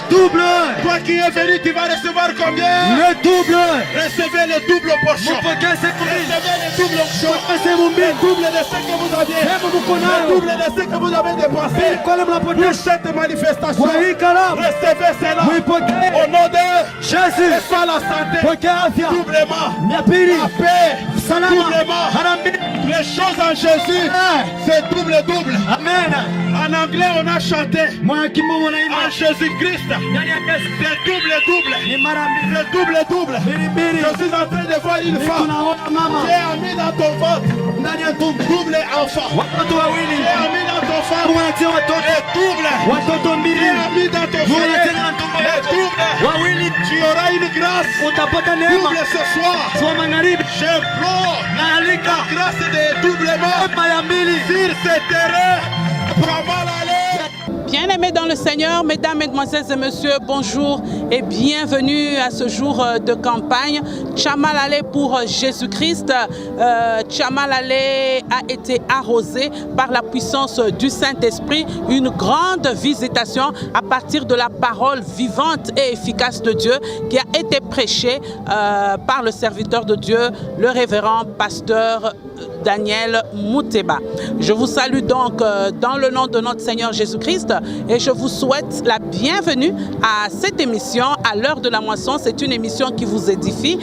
double. Toi qui es venu, tu vas recevoir combien? Le double. Recevez le double portion. Mupokee sehemu mbili. Recevez le double portion. Sehemu Le mbili. double de ce que vous aviez. Sehemu mko Le nayo. double de ce que vous avez dépensé. Kwa Pour mnapoteza. cette manifestation. Kwa hii karamu. Recevez cela. Muipokee. Au nom de Jésus. soit la santé. Pokea afya. Doublement. Ya pili. La paix. Salama. Doublement. Mara mbili. Les choses en Jésus. C'est double. Amen. En anglais, on a chanté. Mwana kimbo wanaimba. En Jésus-Christ. Ndani ya Yesu. C'est double. Ni mara mbili. C'est double. Mbili. Je suis en train de voir une femme Tunaona mama. qui est mis dans ton ventre. Ndani ya tumbo. Double enfant. Watoto wawili. Qui est mis dans ton ventre. Wanatia watoto. Et double. Watoto Qui mbili. est mis dans ton foyer. Wanatia na tumbo Et yako. double. Wawili. Tu auras une grâce. Utapata neema. Double ce soir. Swa magharibi. J'implore Naalika. la grâce de doublement Neema ya mbili. sur ce terrain. Comment aller? Bien-aimés dans le Seigneur, mesdames, mesdemoiselles et messieurs, bonjour et bienvenue à ce jour de campagne. Tchamalale pour Jésus-Christ. Tchamalale a été arrosé par la puissance du Saint-Esprit. Une grande visitation à partir de la parole vivante et efficace de Dieu qui a été prêchée par le serviteur de Dieu, le révérend pasteur Daniel Mouteba. Je vous salue donc dans le nom de notre Seigneur Jésus-Christ et je vous souhaite la bienvenue à cette émission à l'heure de la moisson. C'est une émission qui vous édifie.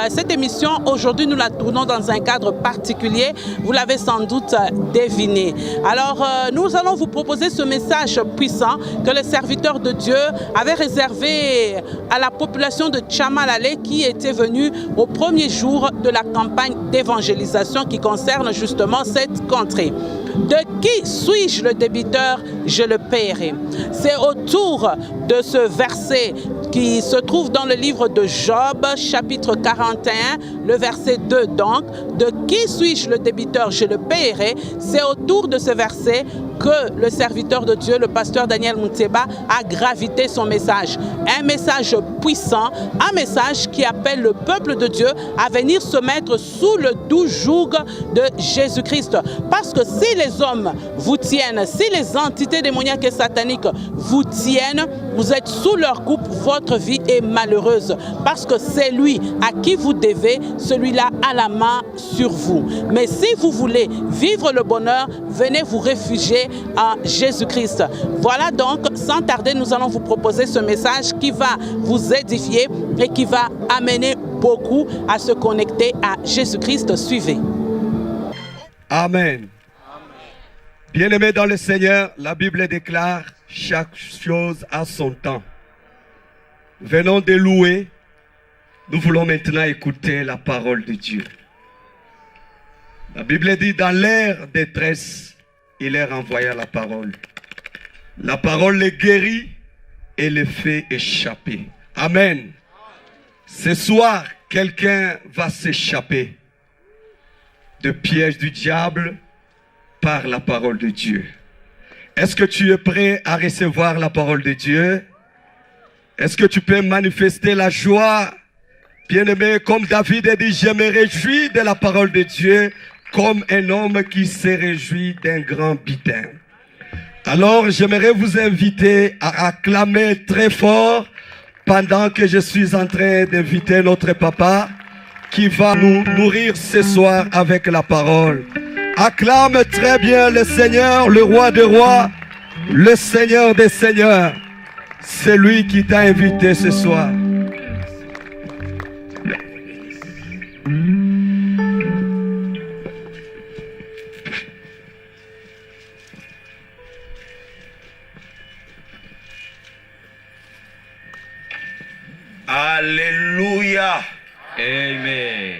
Cette émission, aujourd'hui, nous la tournons dans un cadre particulier. Vous l'avez sans doute deviné. Alors, nous allons vous proposer ce message puissant que le serviteur de Dieu avait réservé à la population de Tchamalale qui était venue au premier jour de la campagne d'évangélisation qui concerne justement cette contrée. De qui suis-je le débiteur? Je le paierai. C'est autour de ce verset qui se trouve dans le livre de Job, chapitre 41, le verset 2 donc. De qui suis-je le débiteur? Je le paierai. C'est autour de ce verset que le serviteur de Dieu, le pasteur Daniel Mouteba, a gravité son message. Un message puissant, un message qui appelle le peuple de Dieu à venir se mettre sous le doux joug de Jésus-Christ. Parce que si les hommes vous tiennent, si les entités démoniaques et sataniques vous tiennent, vous êtes sous leur coupe, votre vie est malheureuse. Parce que c'est lui à qui vous devez, celui-là a la main sur vous. Mais si vous voulez vivre le bonheur, venez vous réfugier en Jésus-Christ. Voilà donc, sans tarder, nous allons vous proposer ce message qui va vous édifier et qui va amener beaucoup à se connecter à Jésus-Christ. Suivez. Amen. Bien-aimés dans le Seigneur, la Bible déclare chaque chose à son temps. Venons de louer, nous voulons maintenant écouter la parole de Dieu. La Bible dit dans leur détresse, il leur envoya la parole. La parole les guérit et les fait échapper. Amen. Ce soir, quelqu'un va s'échapper de piège du diable par la parole de Dieu. Est-ce que tu es prêt à recevoir la parole de Dieu? Est-ce que tu peux manifester la joie? Bien-aimé, comme David a dit, je me réjouis de la parole de Dieu comme un homme qui se réjouit d'un grand butin. Alors, j'aimerais vous inviter à acclamer très fort pendant que je suis en train d'inviter notre papa qui va nous nourrir ce soir avec la parole. Acclame très bien le Seigneur, le roi des rois, le Seigneur des seigneurs. C'est lui qui t'a invité ce soir. Alléluia. Amen.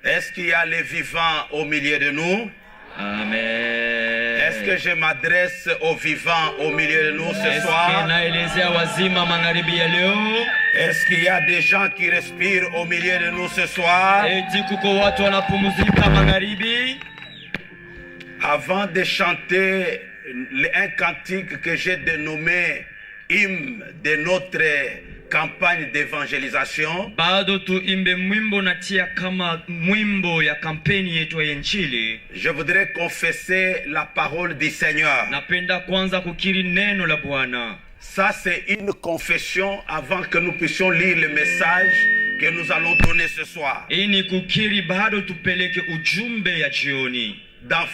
Est-ce qu'il y a les vivants au milieu de nous? Amen. Est-ce que je m'adresse aux vivants au milieu de nous ce soir? Est-ce qu'il y a des gens qui respirent au milieu de nous ce soir? Avant de chanter un cantique que j'ai dénommé hymne de notre campagne d'évangélisation, je voudrais confesser la parole du Seigneur. Ça, c'est une confession avant que nous puissions lire le message que nous allons donner ce soir. Hii ni kukiri bado tupeleke ujumbe ya jioni. Dans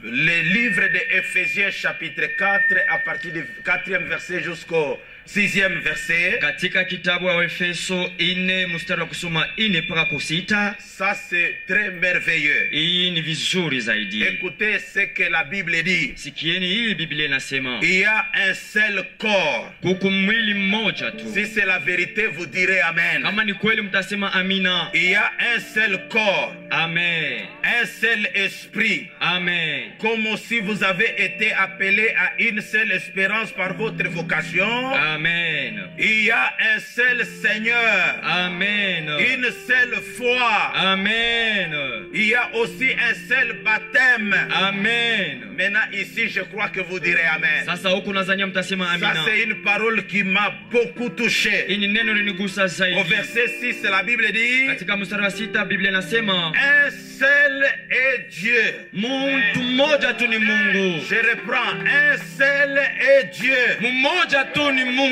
le livre de Éphésiens chapitre 4, à partir du 4e verset jusqu'au 6e verset. Katika kitabu wa Efeso 4 mstari wa kusoma 4 mpaka kusita. Ça, c'est très merveilleux. Hii ni vizuri zaidi. Écoutez ce que la Bible dit. Sikieni hii Biblia inasema. Il y a un seul corps. Kuko mwili mmoja tu. Si c'est la vérité, vous direz Amen. Kama ni kweli mtasema amina. Il y a un seul corps. Amen. Un seul esprit. Amen. Comme si vous avez été appelé à une seule espérance par votre vocation. Amen. Il y a un seul Seigneur. Amen. Une seule foi. Amen. Il y a aussi un seul baptême. Amen. Maintenant ici, je crois que vous direz Amen. Sasa huku nazania mtasema Ça, amina. c'est une parole qui m'a beaucoup touché. Hii ni neno linigusa Au zaidi. verset 6, la Bible dit: Katika mstari wa 6 Biblia inasema un seul est Dieu. mtu mmoja tu ni Mungu. Je reprends: un seul est Dieu. Mmoja tu ni Mungu.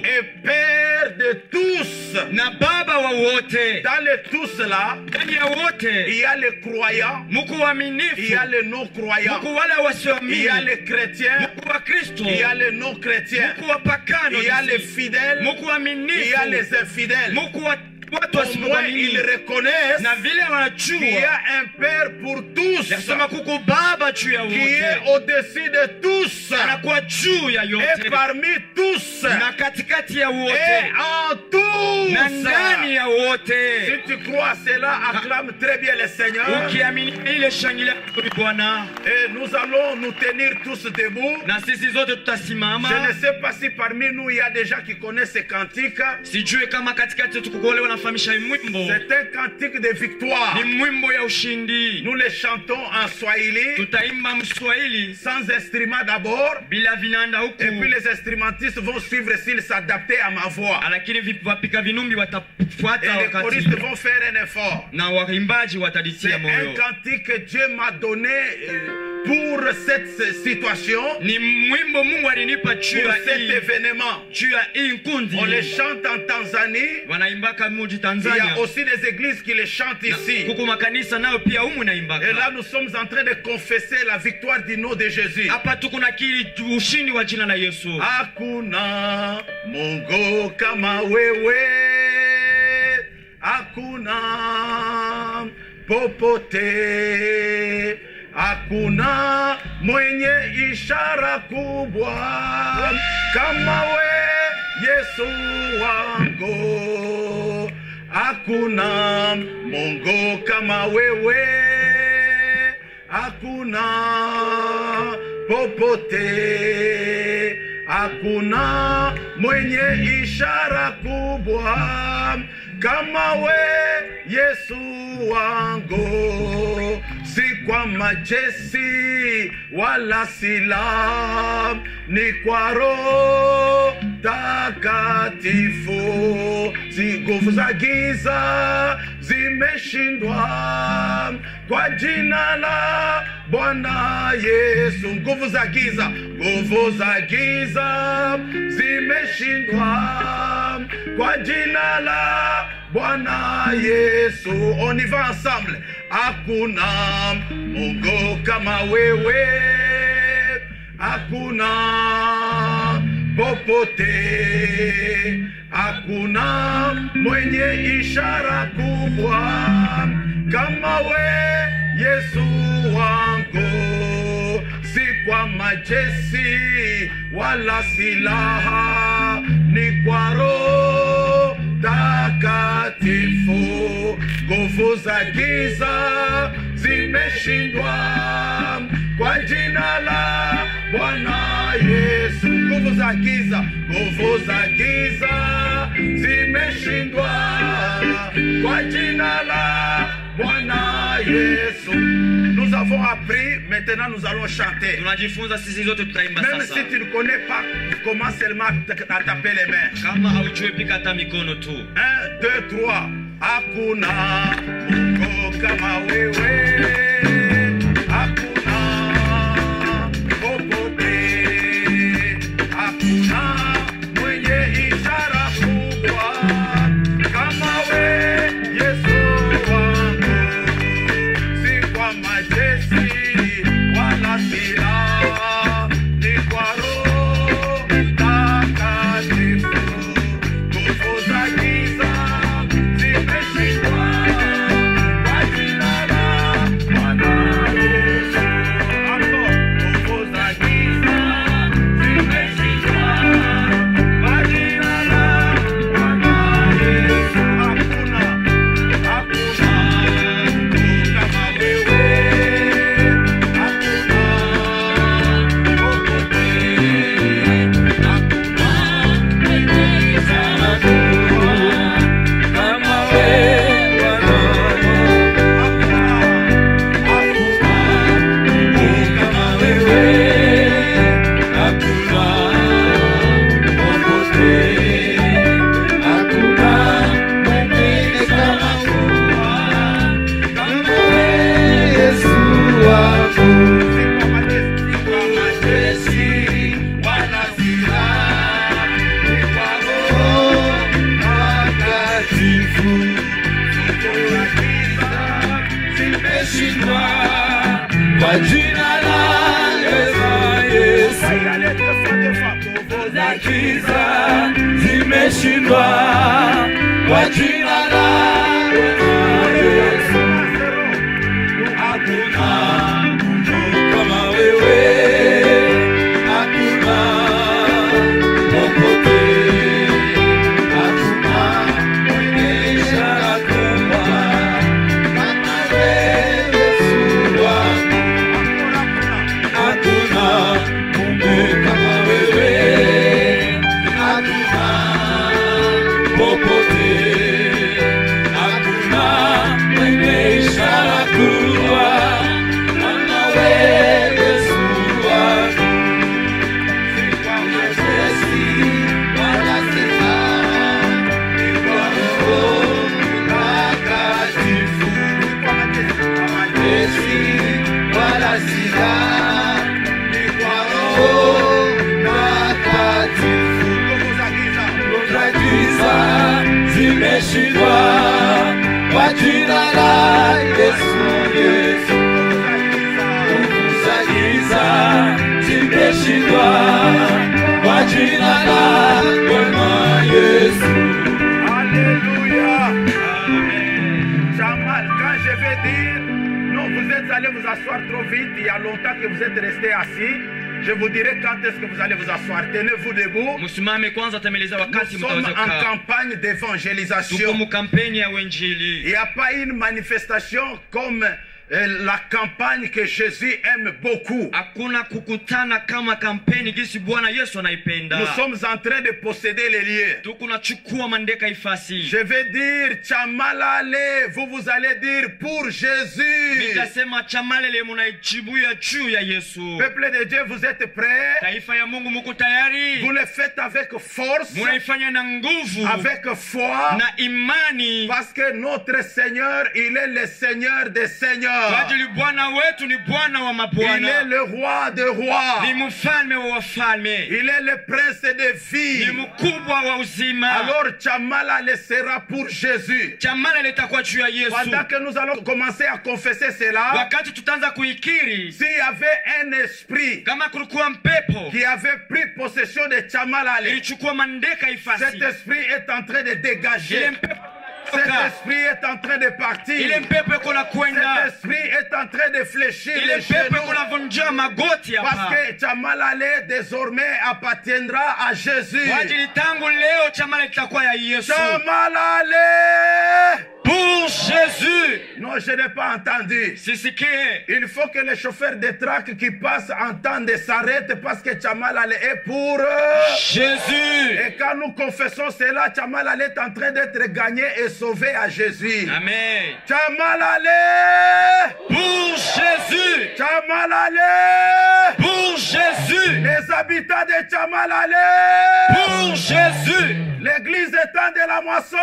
Et Père de tous. Na baba wa wote. Dans les tous là, Ndani ya wote. il y a les croyants, Muko waaminifu. il y a les non-croyants, Muko wale il wasioamini. y a les chrétiens, Muko wa Kristo. il y a les non-chrétiens, Muko wapakano. il y a les fidèles, Muko il y a waaminifu. les infidèles. Muko watu Au moins ils wasioamini. reconnaissent Na vile qu'il y wanajua a un Père pour tous, yasema kuko baba juu ya qui est wote. au-dessus de tous, Anakuwa juu ya et yote. parmi tous, Na katikati ya et wote. en tous. Na ndani ya wote. Si tu crois cela, acclame très bien le Seigneur. Ukiamini ile shangilia kwa Bwana. Et nous allons nous tenir tous debout. Na sisi zote Je tutasimama. ne sais pas si parmi nous il y a des gens qui connaissent ce cantique. Sijui kama katikati yetu kuko wale wanafahamisha hii mwimbo. C'est un cantique de victoire. Ni mwimbo ya ushindi. Nous le chantons en Swahili, Tutaimba Mswahili sans instrument d'abord. bila vinanda huku. Et puis les instrumentistes vont suivre s'ils s'adaptent à ma voix. Lakini wapika vinumbi Et watafuata les wakati. choristes vont faire un effort. Na waimbaji C'est wataditia un moyo. cantique que Dieu m'a donné pour cette situation, Ni mwimbo Mungu alinipa juu pour ya cet hii. événement. Juu ya hii nkundi. On les chante en Tanzanie. Wanaimbaka muji Il y a Tanzania. aussi des églises qui les chantent ici. Kuko makanisa nayo pia humu naimbaka. Et là, nous sommes en train de confesser la victoire du nom de Jésus. Hapa tuko na kili ushindi wa jina la Yesu. Hakuna Mungu kama wewe, hakuna popote, hakuna mwenye ishara kubwa kama we, Yesu wangu. Hakuna Mungu kama wewe, hakuna popote, hakuna mwenye ishara kubwa kama we, Yesu wangu. Si kwa majeshi wala silaha, ni kwa Roho Takatifu. Si nguvu za giza zimeshindwa kwa jina la Bwana Yesu. Nguvu za giza zimeshindwa kwa jina la Bwana Yesu. On y va ensemble. Hakuna Mungu kama wewe, hakuna popote, hakuna mwenye ishara kubwa kama we, Yesu wangu. Si kwa majeshi wala silaha, ni kwa Roho Takatifu. Nguvu za giza zimeshindwa kwa jina la Bwana Yesu. Nguvu za giza zimeshindwa kwa jina la Bwana Yesu. Nous avons appris, maintenant nous allons chanter. Tunajifunza sisi zote tutaimba Même sasa. si tu ne connais pas, commence seulement à taper les mains. Kama haujui pika hata mikono tu. 1, 2, 3. Hakuna Mungu kama wewe, hakuna popote, hakuna jina la Yesu. Ayale deux fois. Za giza zimeshindwa kwa jina la Yesu. Hakuna Mungu kama wewe, hakuna popote, hakuna mwenye ishara kubwa kama wewe Yesu wangu. Hakuna Mungu kama wewe, hakuna popote, hakuna mwenye ishara kubwa kama wewe Yesu wangu. Sikwamwezesi wala silaha, ni kwa Roho Mtakatifu. Sikwamwezesi wala silaha, ni kwa Roho Mtakatifu. Nguvu za giza zimeshindwa kwa jina la Yesu. Nguvu za giza zimeshindwa kwa jina la Bwana Yesu. Alléluia. Chamal, quand je vais dire, non, vous êtes allés vous asseoir trop vite, il y a longtemps que vous êtes restés assis, je vous dirai quand est-ce que vous allez vous asseoir. Tenez-vous debout. Msimame kwanza, tameleza Nous wakati sommes mtaweza en kukaa. campagne Tuko d'évangélisation. mu kampeni ya Il uinjili. n'y a pas une manifestation comme la campagne que Jésus aime beaucoup. Hakuna kukutana kama kampeni gisi Bwana Yesu anaipenda. Nous sommes en train de posséder les lieux. Tuko nachukua mandeka ifasi. Je vais dire Chamalale, vous allez dire pour Jésus. Nitasema chamalele munaichibuya juu ya Yesu. Peuple de Dieu, vous êtes prêts? Taifa ya Mungu muko tayari? Vous le faites avec force, Munaifanya na nguvu avec foi, na imani. parce que notre Seigneur, il est le Seigneur des Kwa Seigneurs. ajili Bwana wetu ni Bwana wa Il est mabwana. le roi des rois. Ni mfalme wa wafalme. Il est le prince des Ni vies. mkubwa wa uzima. Alors Chamalale sera pour Jésus. Chamalele litakuwa juu ya Yesu. Pendant que nous allons commencer à confesser cela, Wakati tutaanza kuikiri, s'il y avait un esprit kama kulikuwa mpepo qui avait pris possession de Chamalale, ilichukua mandeka cet ifasi. esprit est en train de Ile dégager. mpepo Cet toka. esprit est en train de partir. Ile mpepo iko na Cet kwenda. esprit est en train de fléchir Ile les mpepo iko genoux. na vunja magoti Parce hapa. que Chamalale désormais appartiendra à Jésus. Kwa ajili tangu leo chamala litakuwa ya Yesu. Chamalale! Pour Jésus. Non, je n'ai pas entendu. Sisikie. Il faut que les chauffeurs de track qui passent entendent et s'arrêtent parce que Chamalale est pour eux. Jésus. Et quand nous confessons cela, Chamalale est en train d'être gagné et sauvé à Jésus. Amen. Chamalale! Pour Jésus. Chamalale! Pour Jésus. Les habitants de Chamalale! Pour Jésus. L'église étant de la moisson!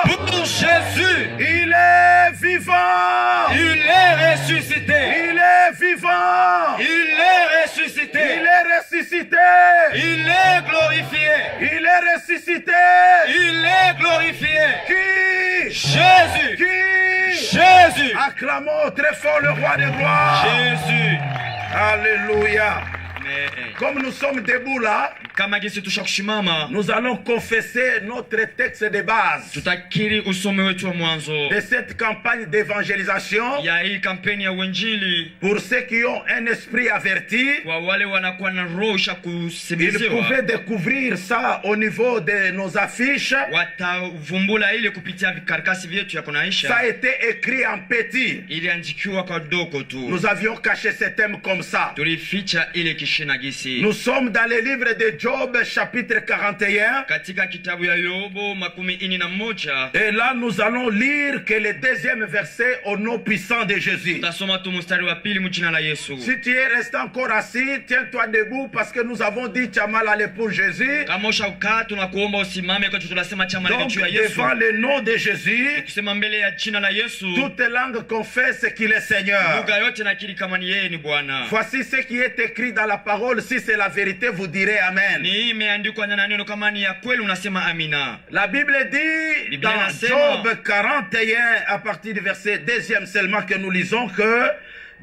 Pour Jésus. Il est vivant! Il est ressuscité. Il est vivant! Il est ressuscité. Il est ressuscité! Il est glorifié. Il est ressuscité! Il est glorifié. Qui? Jésus. Qui? Jésus. Acclamons très fort le roi des rois! Jésus. Alléluia! Amen. Comme nous sommes debout là, Kama gisi tushakushimama, nous allons confesser notre texte de base tutakiri usomi wetu wa mwanzo de cette campagne d'évangélisation ya hii kampeni ya uinjili. pour ceux qui ont un esprit averti. Kwa wale wanakuwa na roho ya Ils kusemezewa, pouvaient découvrir ça au niveau de nos affiches. watavumbula ile kupitia vikaratasi vyetu ya Ça kunaisha. a été écrit en petit. Iliandikiwa kwa dogo tu, Nous avions caché ce thème comme ça. tulificha ile kishina gisi. Nous sommes dans le livre de Job, chapitre 41. Katika kitabu ya Yobo 41, Et là, nous allons lire que le deuxième verset au nom puissant de Jésus. tutasoma tu mstari wa pili mjina la Yesu. Si tu es resté encore assis, tiens-toi debout parce que nous avons dit Chamalale pour Jésus. Kama ushakaa tunakuomba usimame kwa tunasema chama Donc, juu ya Yesu. devant le nom de Jésus, Kusema mbele ya jina la Yesu, toute langue confesse qu'il est Seigneur. lugha yote nakiri kama ni yeye ni Bwana. Voici ce qui est écrit dans la parole. Si c'est la vérité, vous direz Amen. Ni imeandikwa na neno kama ni ya kweli unasema amina. La Bible dit Biblia dans inasema, Job 41, à partir du verset 2e seulement que nous lisons, que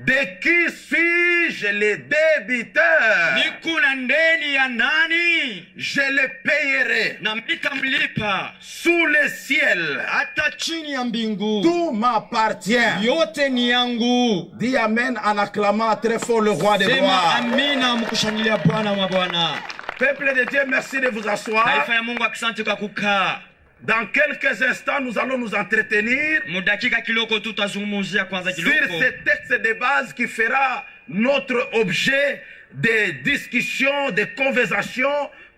De qui suis-je le débiteur? Nikuna ndeni ya nani? Je le payerai Na nitamlipa. sous le ciel. Hata chini ya mbingu. Tout m'appartient. Yote ni yangu. Dis amen en acclamant très fort le roi des Sema gloires. amina mkushangilia Bwana wa Bwana. Peuple de Dieu, merci de vous asseoir. Taifa ya Mungu, asante kwa kukaa. Dans quelques instants, nous allons nous entretenir Mudakika kiloko tutazungumzia kwanza sur kiloko. ce texte de base qui fera notre objet de discussion, de conversation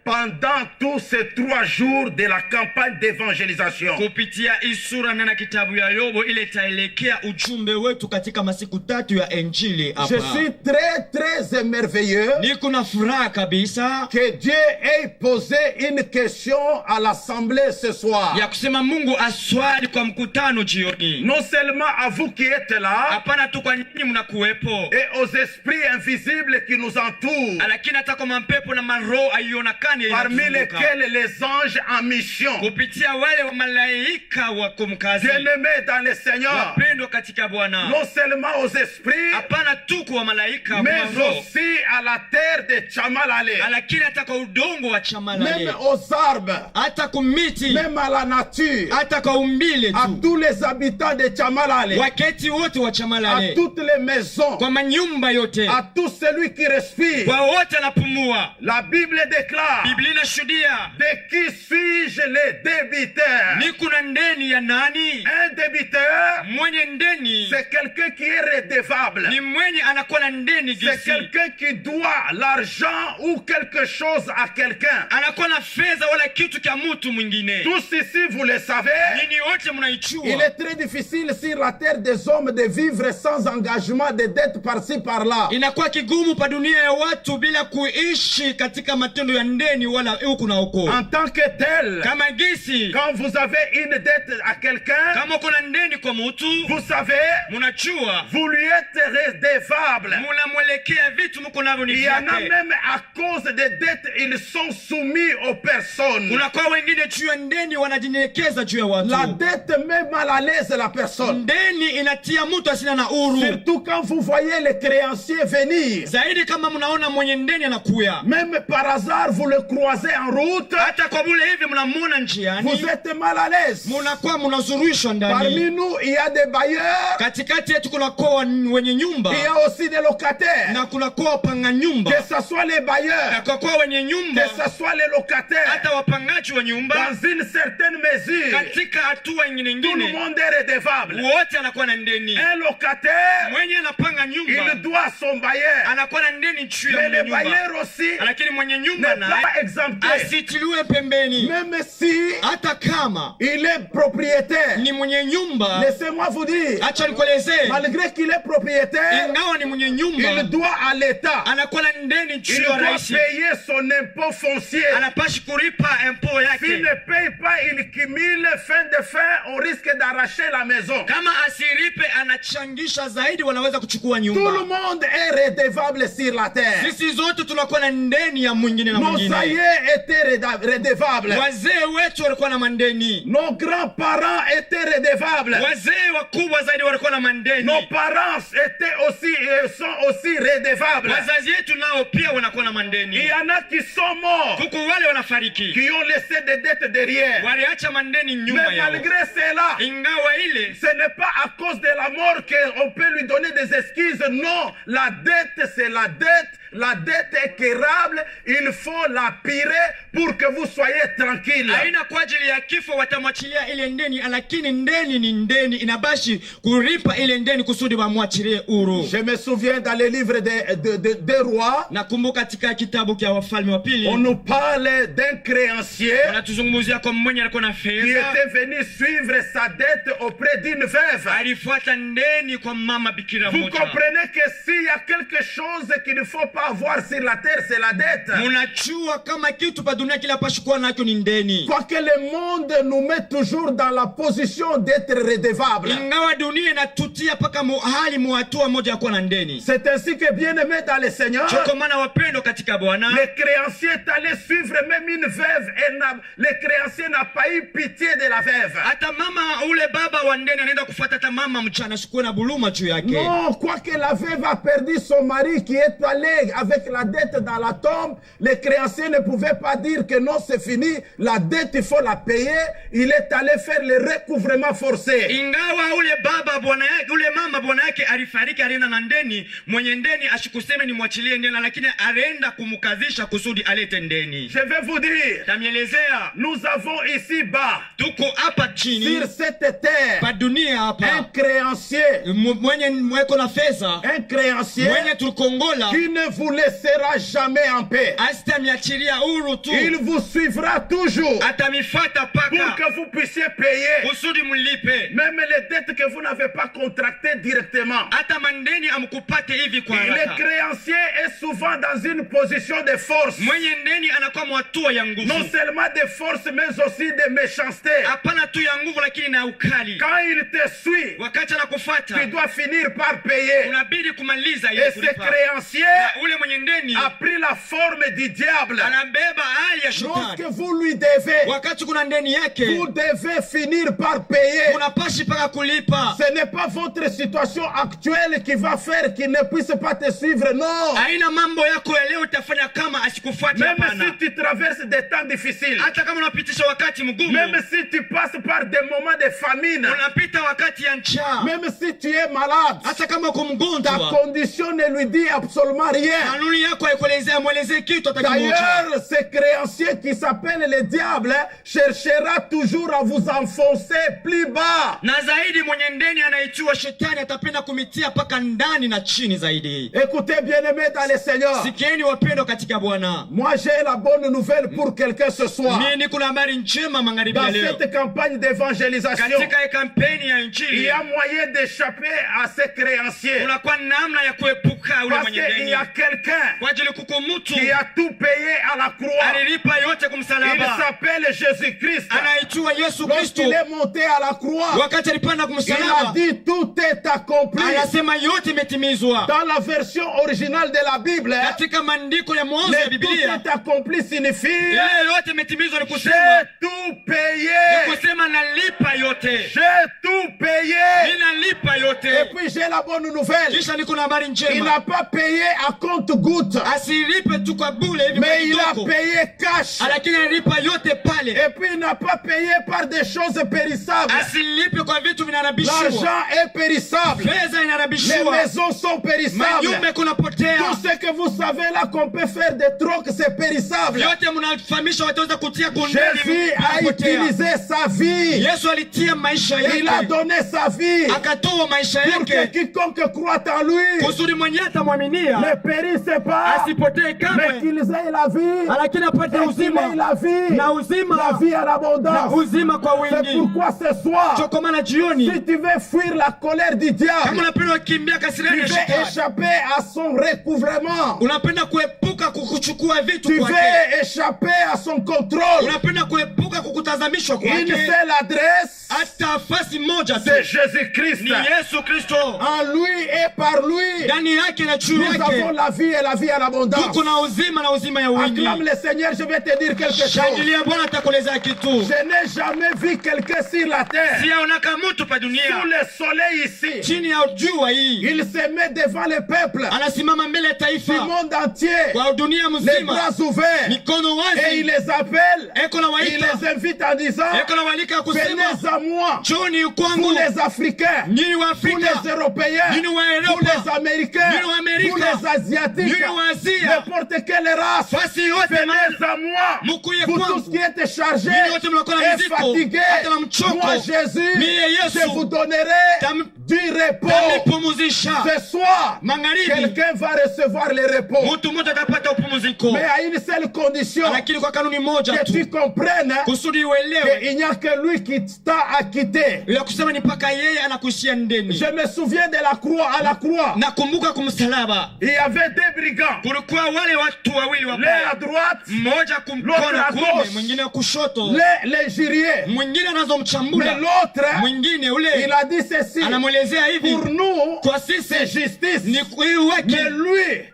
pendant tous ces 3 jours de la campagne d'évangélisation. Kupitia isura na kitabu ya Yobo ile taelekea ujumbe wetu katika masiku 3 ya Injili hapa. Je suis très émerveilleux Niko na furaha kabisa que Dieu ait posé une question à l'assemblée ce soir. ya kusema Mungu aswali kwa mkutano jioni. Non seulement à vous qui êtes là, Hapana tu kwa nyinyi mnakuwepo, et aux esprits invisibles qui nous entourent, lakini hata kwa mapepo na maroho aionekane parmi lesquels les anges en mission. kupitia wale wa malaika wa kumkazi. Bien-aimés dans le Seigneur, Wapendwa katika Bwana. non seulement aux esprits, Hapana tu kwa malaika mais wa roho, aussi à la terre de Chamalale, lakini hata kwa udongo wa Chamalale, même aux arbres, hata kumiti, même à la nature, hata kwa umbile à tu, tous les habitants de Chamalale, waketi wote wa à Chamalale, toutes les maisons, kwa manyumba yote, à tout celui qui respire. kwa wote anapumua. La Bible déclare: Biblia inashuhudia, de qui suis-je le débiteur? ni kuna ndeni ya nani? Un débiteur, Mwenye ndeni c'est quelqu'un qui est redevable. ni mwenye anakuwa na ndeni C'est gisi, quelqu'un qui doit l'argent ou quelque chose à quelqu'un. anakuwa na fedha wala kitu kya mtu mwingine. Tous ici, vous le savez, Nini wote il mnaichua, est très difficile sur la terre des hommes de vivre sans engagement de dette par-ci par-là. inakuwa kigumu pa dunia ya watu bila kuishi katika matendo ya ndeni wala huku na huko. En tant que tel, Kama gisi, quand vous avez une dette à quelqu'un, kama kuna ndeni kwa mtu, vous savez, munachua, vous lui êtes redevable. munamwelekea vitu mko navyo ni Il y en a vyake. même à cause des dettes, ils sont soumis aux personnes. Kunakuwa wengine juu ya ndeni wanajinyenyekeza juu ya La watu. dette met mal à l'aise la personne. Ndeni inatia mtu asina na huru. Surtout quand vous voyez les créanciers venir. Zaidi kama mnaona mwenye ndeni anakuya. Même par hasard, vous le croisez en route, Hata kwa bule hivi mnamuona vous njiani, êtes mal à l'aise. munakuwa munazurishwa Parmi ndani. nous, il y a des bailleurs, Katikati yetu kunakuwa wenye nyumba il y a aussi des locataires. na kunakuwa wapanga nyumba. Que ce soit les Na bailleurs, kwa kuwa wenye nyumba que ce soit les locataires, hata wapangaji wa nyumba, dans une certaine mesure, katika hatua nyingine tout le nyingine monde est redevable. wote anakuwa na ndeni. Un locataire, Mwenye anapanga il nyumba doit son bailleur. anakuwa na ndeni juu ya Mais mwenye le nyumba, bailleur aussi lakini mwenye nyumba n'est naye pas exempté. asitiliwe pembeni. Même si Hata kama il est propriétaire, ni mwenye nyumba, laissez-moi vous dire, acha nikuelezee, malgré qu'il est propriétaire, ingawa ni mwenye il nyumba doit à l'État, anakuwa na ndeni il juu ya doit rais, payer son impôt foncier. anapashi kulipa impôt S'il yake. ne paye pas, il cumule fin de fin, on risque d'arracher la maison. Kama asilipe anachangisha zaidi, wanaweza kuchukua Tout le nyumba. monde est redevable sur la terre. Sisi zote tunakuwa na ndeni ya mwingine na Nos mwingine. aïeux étaient redevables. Wazee wetu walikuwa na mandeni, Nos grands-parents étaient redevables. wazee wakubwa zaidi walikuwa na mandeni, Nos parents étaient aussi, sont aussi redevables. wazazi wetu nao pia wanakuwa na Il mandeni. y en a qui sont morts, Huku wale wanafariki qui ont laissé des dettes derrière. waliacha mandeni nyuma Mais yao, malgré cela, ingawa ile ce n'est pas à cause de la mort qu'on peut lui donner des excuses. Non, la dette, c'est la dette. La dette est quérable. Il faut la pirer pour que vous soyez tranquille. haina kwa ajili ya kifo, watamwachilia ile ndeni, lakini ndeni ni ndeni, inabashi kulipa ile ndeni kusudi wamwachilie huru. Je me souviens dans les livres des rois, Nakumbuka katika kitabu cha Wafalme wa Pili on nous parle d'un créancier wanatuzungumzia kwa mwenye alikuwa na qui fedha, était venu suivre sa dette auprès d'une veuve. alifuata ndeni kwa mama bikira Vous moja. comprenez que s'il y a quelque chose qu'il ne faut pas avoir sur la terre, c'est la dette. Munajua kama kitu pa dunia kila pashi kuwa nacho ni ndeni. Quoique le monde nous met toujours dans la position d'être redevable. Ingawa dunia inatutia paka hali muhatua moja ya kuwa na ndeni. C'est ainsi que, bien-aimés dans le Seigneur, Seigneur, Choko maana wapendo katika Bwana, les créanciers est allé suivre même une veuve et les créanciers n'a pas eu pitié de la veuve. hata mama ule baba wa ndeni anaenda kufuata hata mama mchana, sikuwe na buluma juu yake. Non, quoique la veuve a perdu son mari qui est allé avec la dette dans la tombe, les créanciers ne pouvaient pas dire que non, c'est fini, la dette il faut la payer. Il est allé faire le recouvrement forcé. Ingawa ule baba bwana yake, ule mama bwana yake alifariki, alienda na ndeni, mwenye ndeni ashikuseme ni mwachilie ndeni, lakini alienda kumkazisha kusudi alete ndeni. Je vais vous dire, Tamielezea, nous avons ici bas, tuko hapa chini sur cette terre, pa dunia un hapa, créancier, mwenye mweko na fedha, un créancier mwenye tulikongola, qui ne vous laissera jamais en paix. asitamiachilia huru tu, Il vous suivra toujours atamifata pour paka que vous puissiez payer kusudi mlipe, même les dettes que vous n'avez pas contractées directement. hata mandeni amkupate hivi kwa Le haraka. créancier est souvent dans une position de force, Mwenye ndeni anakuwa mwatua ya nguvu, non seulement de force mais aussi de méchanceté. hapana tu ya nguvu, lakini na ukali. Quand il te suit, Wakati anakufuata tu dois finir par payer. unabidi kumaliza Et ile ce kulipa. créancier Na ule mwenye ndeni a pris la forme du diable. anabeba hali ya Lorsque shetani. vous lui devez, Wakati kuna ndeni yake vous devez finir par payer. unapashi paka kulipa. Ce n'est pas votre situation actuelle qui va faire qu'il ne puisse pas te suivre, non. Haina mambo yako ya leo itafanya kama asikufuate, Même hapana. si tu traverses des temps difficiles, Hata kama unapitisha wakati mgumu, même si tu passes par des moments de famine, unapita wakati ya njaa, même si tu es malade, hata kama uko ta mgonjwa, condition ne lui dit absolument rien. kanuni yako haikuelezea mwelezee kitu hata kimoja. D'ailleurs, ce créancier qui s'appelle le diable cherchera toujours à vous enfoncer plus bas. Na zaidi mwenye ndeni anaitwa shetani atapenda kumitia paka ndani na chini zaidi. Écoutez, bien-aimés dans le Seigneur, Sikieni wapendo katika Bwana, moi j'ai la bonne nouvelle pour quelqu'un ce soir. mimi niko na habari njema magharibi ya Dans leo. cette campagne d'évangélisation, Katika kampeni ya il injili y a moyen d'échapper à ces créanciers. unakuwa namna ya kuepuka ule Parce mwenye qu'il y ndeni, a quelqu'un kwa ajili kuko mtu qui a tout payé à la croix. alilipa yote Il kumsalaba. s'appelle Jésus-Christ. Anaitwa Yesu Kristo. Lorsqu'il est monté à la croix, Wakati alipanda il a kumsalaba dit tout est accompli. anasema yote imetimizwa. Dans la version originale de la Bible, Katika maandiko ya mwanzo ya le tout Biblia, est accompli signifie yale yote imetimizwa ni j'ai kusema, tout ni payé. kusema nalipa yote, J'ai tout payé. ninalipa Et yote. puis j'ai la bonne nouvelle. Kisha niko na habari Il njema, n'a pas payé à compte-goutte, asilipe tu kwa bure hivi mais il a kidogo, payé cash. lakini analipa yote pale. Et puis il n'a pas payé par des choses périssables. Asilipe kwa vitu vinarabishiwa, L'argent est périssable. fedha Les inarabishiwa, maisons sont périssables. manyumba kunapotea, Tout ce que vous savez là qu'on peut faire des trocs, c'est périssable. yote mnafahamisha wataweza kutia kundani. Jésus a utilisé sa vie. Yesu alitia maisha Il a yake, donné sa vie akatoa maisha pour que yake quiconque croit en lui kusudi mwenyewe atamwaminia ne périsse pas, asipotee mais kamwe, qu'ils aient la vie. lakini apate Et qu'il uzima ait la vie, na uzima la vie à na l'abondance. uzima kwa C'est wingi. pourquoi ce soir, Kwa maana jioni, si tu veux fuir la colère du kama diable, unapenda kukimbia tu kasirani ya veux shetani, échapper à son recouvrement, unapenda kuepuka kukuchukua vitu tu kwake, veux échapper à son contrôle, unapenda kuepuka kukutazamishwa une kwake, seule adresse, hata fasi moja tu c'est Jésus-Christ. ni Yesu Kristo. En lui et par lui, Ndani yake na juu nous avons yake la vie et la vie à l'abondance. tuko na uzima na uzima ya wingi. Acclame le Seigneur, je vais te dire quelque chose. Shangilia Bwana, atakueleza kitu. Je n'ai jamais vu quelqu'un sur la terre, Siyaonaka mtu pa sous dunia, le soleil ici. chini ya jua hii, Il se met devant le peuple anasimama mbele ya du taifa monde entier, kwa dunia les mzima, bras ouverts, mikono et il wazi, les appelle, eko na il waita, les invite en disant, eko na walika venez kusema à moi, njoni vous kwangu, les Africains, nyinyi wa vous Afrika, les Européens, nyinyi wa vous les Europa, Américains, nyinyi wa Amerika, vous les Asiatiques, nyinyi wa Asia, n'importe quelle race, fasi yote venez mahali à moi, mukuye vous tous kwangu, qui êtes chargés nyinyi wote mnakuwa na et mizigo fatigués, hata na mchoko, moi Jésus, mie je vous Yesu donnerai du repos. tamipumuzisha. Ce soir, Magharibi quelqu'un va recevoir le repos. mtu mmoja atapata upumuzisho. ziko, mais à une seule condition, lakini kwa kanuni moja que tu, tu comprennes kusudi uelewe qu'il n'y a que lui qui t'a acquitté. ya kusema ni mpaka yeye anakushia ndeni. Je me souviens de la croix, à la croix. Nakumbuka kumsalaba Il y avait deux brigands. kulikuwa wale watu wawili L'un wabaya, à droite, mmoja kumkono l'autre à kuume, gauche. mwingine kushoto, les juriers. mwingine Mais anazomchambula, l'autre, mwingine il ule a dit ceci. anamwelezea hivi, Pour nous, kwa c'est sisi justice. ni kuiweki, Mais lui,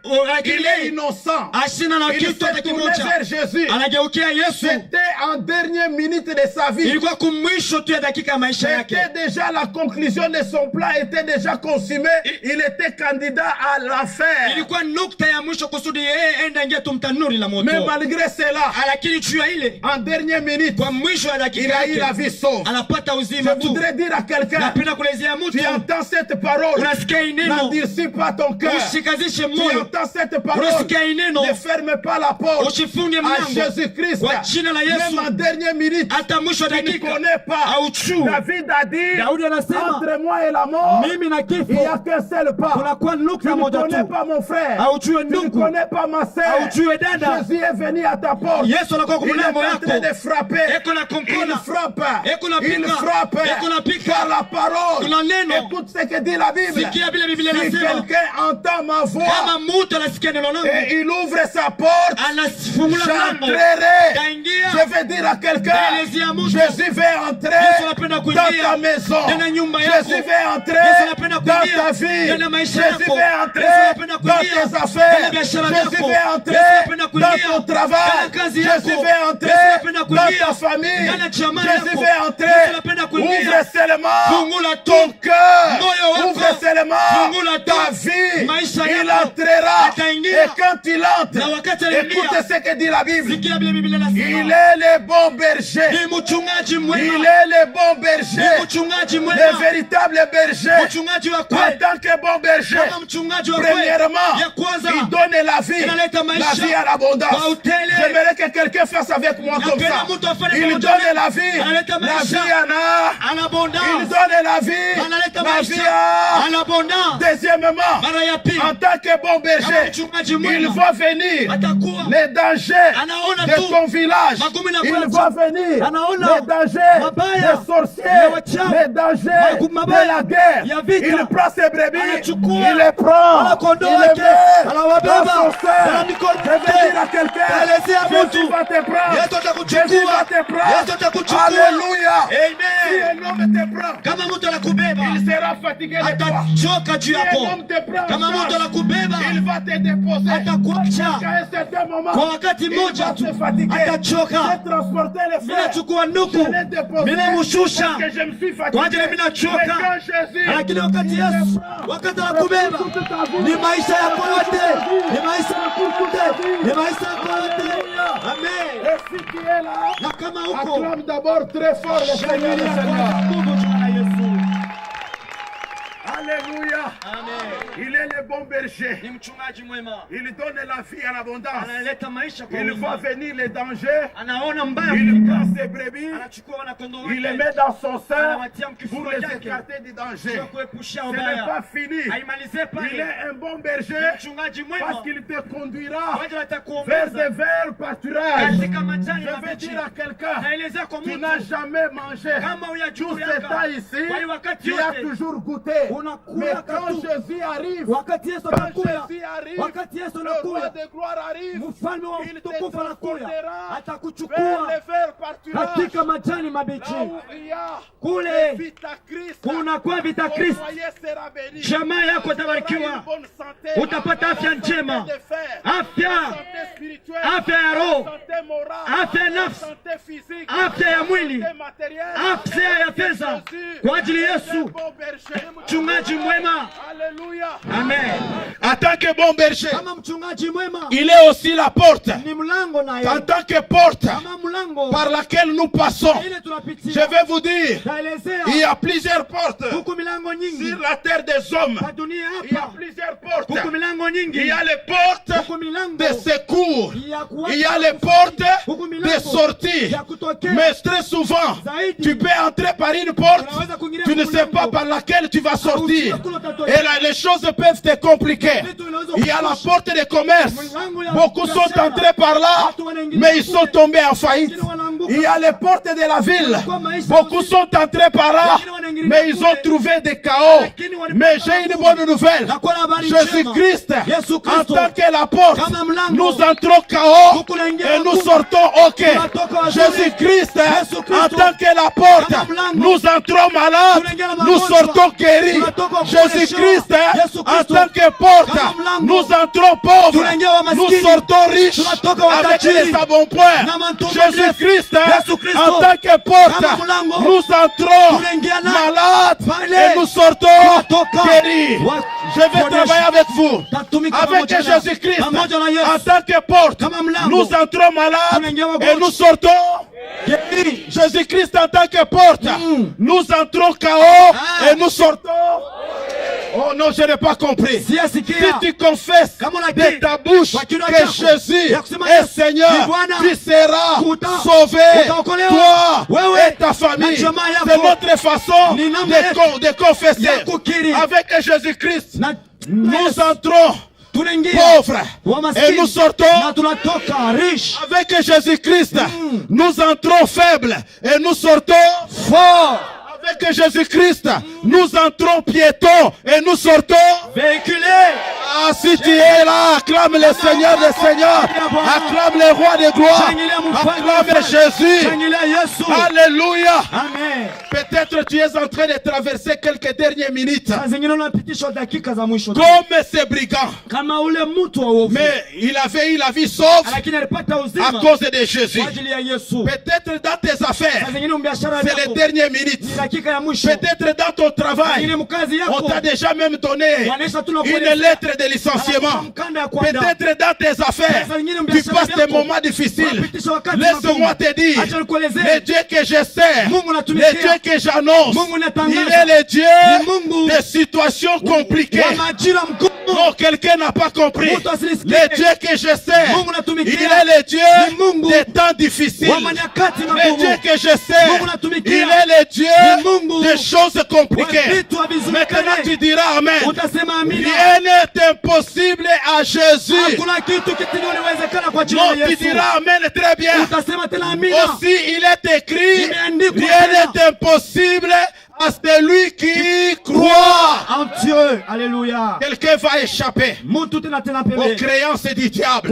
il est innocent. ashina na Il kitu hata s'est tourné kimoja, vers Jésus. anageukia Yesu. C'était en dernière minute de sa vie. Ilikuwa kumwisho tu ya dakika ya maisha yake, C'était déjà la conclusion de son plan était déjà consumée. Il était candidat à l'affaire. ilikuwa nukta ya mwisho kusudi yeye ende ingia tumtanuri la Mais moto, malgré cela, lakini juu ya ile en dernière minute, kwa mwisho ya il dakika a eu la yake vie sauve. anapata Je uzima tu. voudrais dire à quelqu'un, Napenda kulezea tu mtu, entends cette parole, unasikia hii neno, n'endurcis pas ton cœur. usikazishe Tu moyo, entends cette parole, unasikia hii neno, ne ferme pas la porte usifunge à mlango Jésus-Christ. kwa jina la Même Yesu. en dernière minute, Hata mwisho wa tu ne dakika connais pas. hauchui. David a dit, Daudi anasema entre moi et la mort, mimi na il n'y kifo a qu'un seul pas. kunakuwa Tu nukta ne moja connais tu. pas mon frère. Haujui Tu ne ndugu, connais pas ma sœur. haujui dada. Jésus est venu à ta porte. Yesu anakuwa Il est kumlango en yako, train de frapper. eko na Il konkona, frappe. eko na Il pika, frappe eko na pika, par la parole. kuna neno. Écoute ce que dit la Bible. Sikia vile Biblia Si inasema, quelqu'un entend ma kama voix mtu anasikia neno langu et il ouvre sa porte, anafungula mlango, j'entrerai. taingia. Je vais dire à quelqu'un, Elezea mtu, Jésus veut entrer Yesu anapenda dans kuingia ta maison. ndani ya nyumba yako. Jésus veut entrer Yesu anapenda dans kuingia ta vie. ndani ya maisha Jésus yako. veut entrer Yesu anapenda dans kuingia tes ndani ya affaires. biashara Jésus yako. veut entrer Yesu anapenda dans kuingia ton travail. ndani ya kazi Jésus yako. veut Yesu entrer anapenda dans kuingia ta famille. ndani ya jamaa Jésus yako. veut Yesu entrer. anapenda kuingia. Ouvre seulement Fungula tu ton cœur. moyo wako. Ouvre seulement Fungula tu ta vie. maisha Il yako. entrera. Ataingia. Et quand il entre, Na wakati anaingia, écoute ce que dit la Bible. sikia vile Biblia inasema, Il est le bon berger. ni mchungaji Il mwema, est le bon berger. ni mchungaji Le mwema, véritable berger. mchungaji wa En kweli. tant que bon berger, Kama mchungaji wa kweli, premièrement, ya kwanza il donne la vie. inaleta La maisha vie à l'abondance. kwa utele. J'aimerais que quelqu'un fasse avec moi comme Napenda ça. mtu afanye Il pamoja donne nami. la vie. Analeta La maisha. vie en a. Ana Il abondance, donne la vie. analeta La vie maisha, a. ana abondance. Deuxièmement, Mara ya pili, en tant que bon kama berger, mchungaji il mwema va venir atakuwa les dangers anaona de tu ton village. makumi na Il kwanza. va venir Anaona les dangers mabaya des sorciers, ya wachawi, les dangers mabaya de la guerre. ya vita. Il prend ses brebis, Anachukua il les prend, wanakondoo il les wake, met anawabeba dans son sein. na mikono Je vais dire à quelqu'un, Elezea Jésus mtu, va te prendre. Yesu atakuchukua. Jésus va te Yesu prendre. atakuchukua. Alléluia. Amen. Si un homme te prend, Kama mtu anakubeba il sera fatigué de toi. atachoka juu Si un yako. homme te prend, Kama mtu anakubeba il va te déposer. atakuacha Jusqu'à un certain moment, kwa wakati il mmoja va tu, se fatiguer. atachoka. J'ai transporté les frères. Ninachukua nuku, Je l'ai déposé ninamshusha parce que je me suis kwa fatigué. ajili mimi nachoka. Mais quand Jésus, Lakini wakati il Yesu, te prend, wakati anakubeba ni maisha yako yote, ni maisha yako yote, ni maisha yako yote. Amen. et si tu es là, Na kama huko acclame d'abord très fort le Seigneur, le Seigneur. nguvu juu ya Yesu. Alléluia. Amen. Il est le bon berger. Ni mchungaji mwema, Il donne la vie en abondance. analeta maisha kwa Il wingi. voit venir les dangers. Anaona mbaya Il kufika, prend ses brebis. anachukua wanakondoo Il les wake, met dans son sein anawatia pour mkifuko les chake écarter du danger. kwa kuepushia Ce n'est ubaya. pas fini. Haimalizie Il pale, est un bon berger ni mchungaji mwema parce qu'il te conduira kwa ajili vers atakuongoza des verts pâturages. katika majani Je veux mabichi. dire à quelqu'un, Naelezea kwa tu mtu, n'as jamais mangé kama tout uyajuu ce temps yaka ici, kwa hiyo wakati tu as yote toujours goûté. unakula Mais quand katu. Jésus arrive, Wakati Yesu quand anakuya, Jésus arrive, wakati Yesu le roi anakuya, de gloire arrive, mfalme wa il te utukufu anakuya, transportera vers atakuchukua les verts pâturages. katika majani mabichi. Là où il y a Kule vita Christ, kunakuwa vita ton Kristo, foyer sera béni. jamaa yako Tu auras itabarikiwa, une bonne santé, utapata afya la santé njema, de fer, afya, la santé spirituelle, afya ya la roho, santé morale, afya ya la nafsi, santé physique, afya ya mwili, la santé matérielle. afya ya pesa. Kwa ajili ya Yesu, Bon berger. mchungaji mwema. Alléluia. Amen. En tant que bon berger, Kama mchungaji mwema il est aussi la porte. ni mlango naye, En tant que porte kama mlango par laquelle nous passons, ile je tunapitia. vais vous dire, Taelezea il y a plusieurs portes huku milango nyingi sur la terre des hommes. kwa dunia Il y a hapa, plusieurs portes. huku milango Il nyingi, y a les portes huku milango de secours. secours, il y a les portes de sortie. Mais très souvent, tu peux entrer par une porte, tu ne sais pas par laquelle tu vas sortir. Et là, les choses peuvent te compliquer. Il y a la porte des commerces. Beaucoup sont entrés par là, mais ils sont tombés en faillite. Il y a les portes de la ville. Beaucoup sont entrés par là, mais ils ont trouvé des chaos. Mais j'ai une bonne nouvelle. Jésus-Christ, en tant que la porte, nous entrons chaos et nous sortons ok. Jésus-Christ, en tant que la porte, nous entrons malades, nous sortons guéris. Jésus-Christ, en tant que porte, nous entrons pauvres, nous sortons riches avec les embonpoints. Jésus-Christ, en tant que porte, nous entrons malades et nous sortons guéris. Je vais travailler avec vous. Avec Jésus-Christ, en tant que porte, nous entrons malades et nous sortons guéris. Jésus-Christ, en tant que porte, nous entrons chaos et nous sortons. Oh non, je n'ai pas compris. Si tu confesses de ta bouche que Jésus est Seigneur, tu seras sauvé, toi et ta famille. C'est notre façon de confesser. Avec Jésus-Christ, nous entrons pauvres et nous sortons riches. Avec Jésus-Christ, nous entrons faibles et nous sortons forts. Avec Jésus-Christ, nous entrons piétons et nous sortons véhiculés. Ah, si tu es là, acclame le Seigneur des Seigneurs, acclame le Roi des Gloires, acclame Jésus. Alléluia. Amen. Peut-être tu es en train de traverser quelques dernières minutes comme ces brigands. Mais il avait eu la vie sauve à cause de Jésus. Peut-être dans tes affaires, c'est les dernières minutes. Peut-être dans ton travail, on t'a déjà même donné une lettre de licenciement. Peut-être dans tes affaires, tu passes des moments difficiles. Laisse-moi te dire, le Dieu que je sers, le Dieu que j'annonce, il est le Dieu des situations compliquées. Non, quelqu'un n'a pas compris. Le Dieu que je sers, il est le Dieu des temps difficiles. Le Dieu que je sers, il est le Dieu des choses compliquées. Maintenant tu diras Amen. Rien n'est impossible à Jésus. Non, tu diras Amen très bien. Aussi il est écrit, rien n'est impossible à celui qui croit en Dieu. Alléluia. Quelqu'un va échapper aux créances du diable.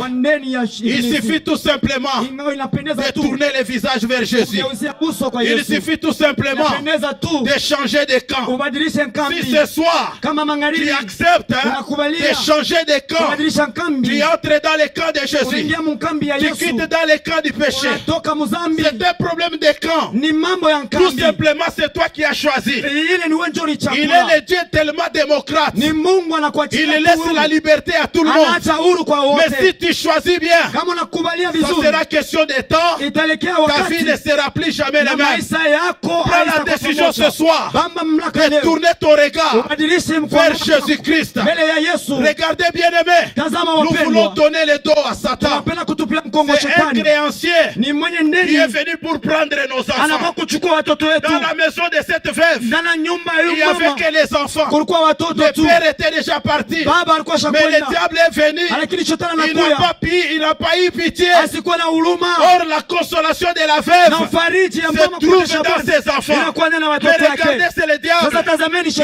Il suffit tout simplement de tourner le visage vers Jésus. Il suffit tout simplement de changer de camp. Si ce soir tu acceptes de changer de camp, tu entres dans le camp de Jésus, tu quittes dans le camp du péché. C'est un problème de camp. Tout simplement c'est toi qui as choisi. Il est le Dieu tellement démocrate. Il laisse la liberté à tout le monde. Mais si tu choisis bien, ça sera question de temps. Ta vie ne sera plus jamais la même. Prends la décision ce soir de tourner ton regard vers Jésus-Christ. Regardez bien aimé, nous voulons donner le dos à Satan. C'est un créancier qui est venu pour prendre nos enfants. Dans la maison de cette veuve, il n'y avait que les enfants. Le père était déjà parti. Mais le diable est venu. Il n'a pas eu pitié. Or la consolation de la veuve se trouve dans ses enfants. Mais regardez, c'est le diable.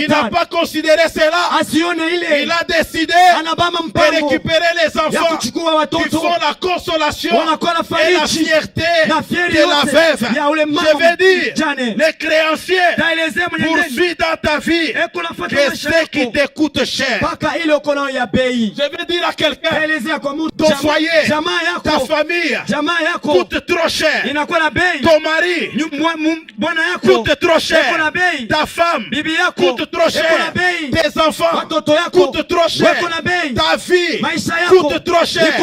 Il n'a pas considéré cela. Il a décidé de récupérer les enfants qui font la consolation et la fierté de la veuve. Je veux dire, les créanciers poursuivent dans ta vie que ce qui te coûte cher. Je veux dire à quelqu'un, ton foyer, ta famille coûte trop cher. Ton mari coûte trop cher. Ta femme coûte trop cher. Tes enfants coûtent trop cher. Ta vie coûte trop cher.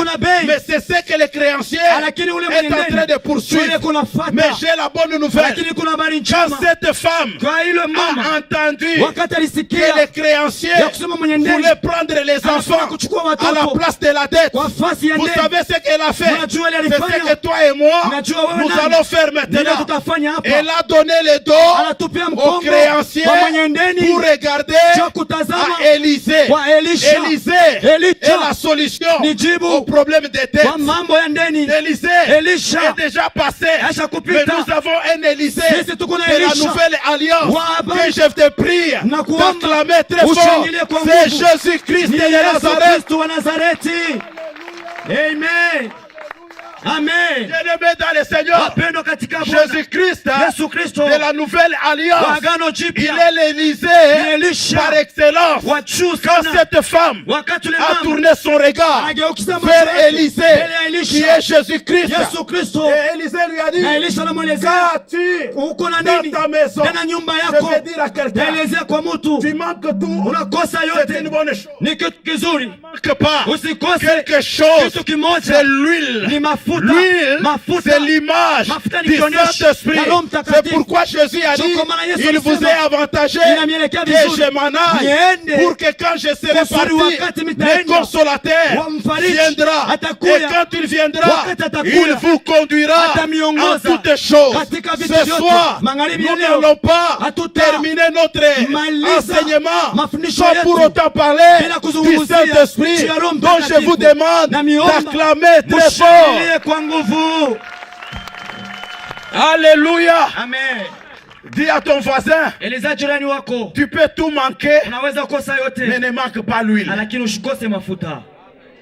Mais c'est ce que les chrétiens créancier lakini ule est mwenye en train ndeni de poursuivre. yule kunafuata. Mais j'ai la bonne nouvelle. Lakini kuna habari Quand njema cette femme kwa ile a mama entendu wakati que alisikia les créanciers ya kusema mwenye ndeni voulaient prendre les enfants kuchukua à la watoto place de la dette, kwa fasi ya vous ndeni. savez ce qu'elle a fait? Mnajua ile C'est ce alifanya? que toi et moi, Mnajua wewe nous nani? allons faire Ndio maintenant. tutafanya hapa. Elle a donné le dos Anatupia aux mkongo créanciers kwa mwenye ndeni pour regarder cha kutazama à Élisée. kwa Elisha. Élisée Elisha est la solution ni jibu au problème des dettes. kwa mambo ya ndeni. Élisée Elisha est déjà passé. Acha Mais kupita. nous avons un Élisée Sisi tuko na de la Elisha nouvelle alliance wa habari. que je te prie Na kuomba d'acclamer très fort. ushangilie kwa C'est nguvu. Jésus-Christ Ni de Yesu Nazareth. Kristo wa Nazareti. Amen. Amen. Bien-aimé dans le Seigneur, Wapendwa katika Bwana. Jésus-Christ Yesu Kristo de la nouvelle wa alliance, agano il jipya est l'Élysée ni Elisha par excellence. wa juu Quand sana. cette femme Wakati ule a mama tourné son regard anageukiza macho vers yake Élisée, mbele ya Elisha, qui est Jésus-Christ, Yesu Kristo, et Élisée lui a dit, na Elisha anamwelezea qu'as-tu uko na dans nini ta maison? ndani ya nyumba Je yako. vais dire à quelqu'un, Elezea kwa mtu tu manques tout, unakosa c'est yote, une bonne chose. ni kitu kizuri. Ne manque pas Usikose quelque chose, kitu kimoja, c'est l'huile. ni mafuta. L'huile, Mafuta c'est l'image Mafuta ni du kionyesho Saint-Esprit. ya Roho C'est Mtakatifu. pourquoi Jésus a dit, Ndio kwa maana Yesu il vous alisema, est avantagé inamielekea que vizuri je m'en aille, niende, pour que quand je serai kusudi wakati parti, mitaenda, le consolateur wamfariji, viendra. atakuya. Et quand il viendra, Wakati atakuya, il vous conduira en atamiongoza toutes choses. katika vitu Ce vyote. soir, Magharibi ya nous leo, n'allons pas hatuta terminer notre maliza enseignement mafundisho sans yetu pour autant parler bila du kuzungumzia Saint-Esprit, juu ya Roho dont je Mtakatifu. vous demande Na miomba d'acclamer très fort. mshangilie kwa nguvu. Alléluia. Amen. Dis à ton voisin, Eleza jirani wako, tu peux tout manquer, unaweza kosa mais yote ne manque pas l'huile. lakini usikose mafuta.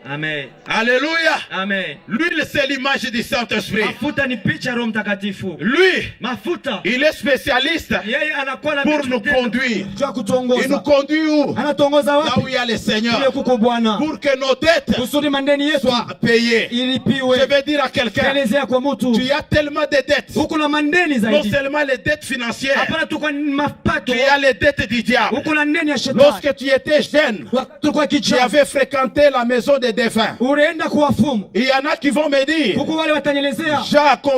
Amen. Alléluia. Amen. L'huile, c'est l'image du Saint-Esprit. Mafuta ni picha ya Roho Mtakatifu. Lui, Mafuta il est spécialiste yeye anakuwa na pour vitu nous vitendo conduire. vya Il nous kutongoza. conduit où? Anatongoza Là où wapi? il y a le Kule Seigneur. kuko Bwana. Pour que nos dettes Kusudi mandeni yetu soient payées. ilipiwe. Je vais dire à quelqu'un, Elezea kwa mtu, tu as tellement de dettes. huko na mandeni Non zaidi. seulement les dettes financières, Hapana tu kwa mapato. tu as les dettes du diable. Huko na ndeni ya shetani. Lorsque tu étais jeune, Tulikuwa tu kijana. avais fréquenté la maison des défunts. Unaenda kuwafumu. Il y en a qui vont me dire, Huko wale watanyelezea.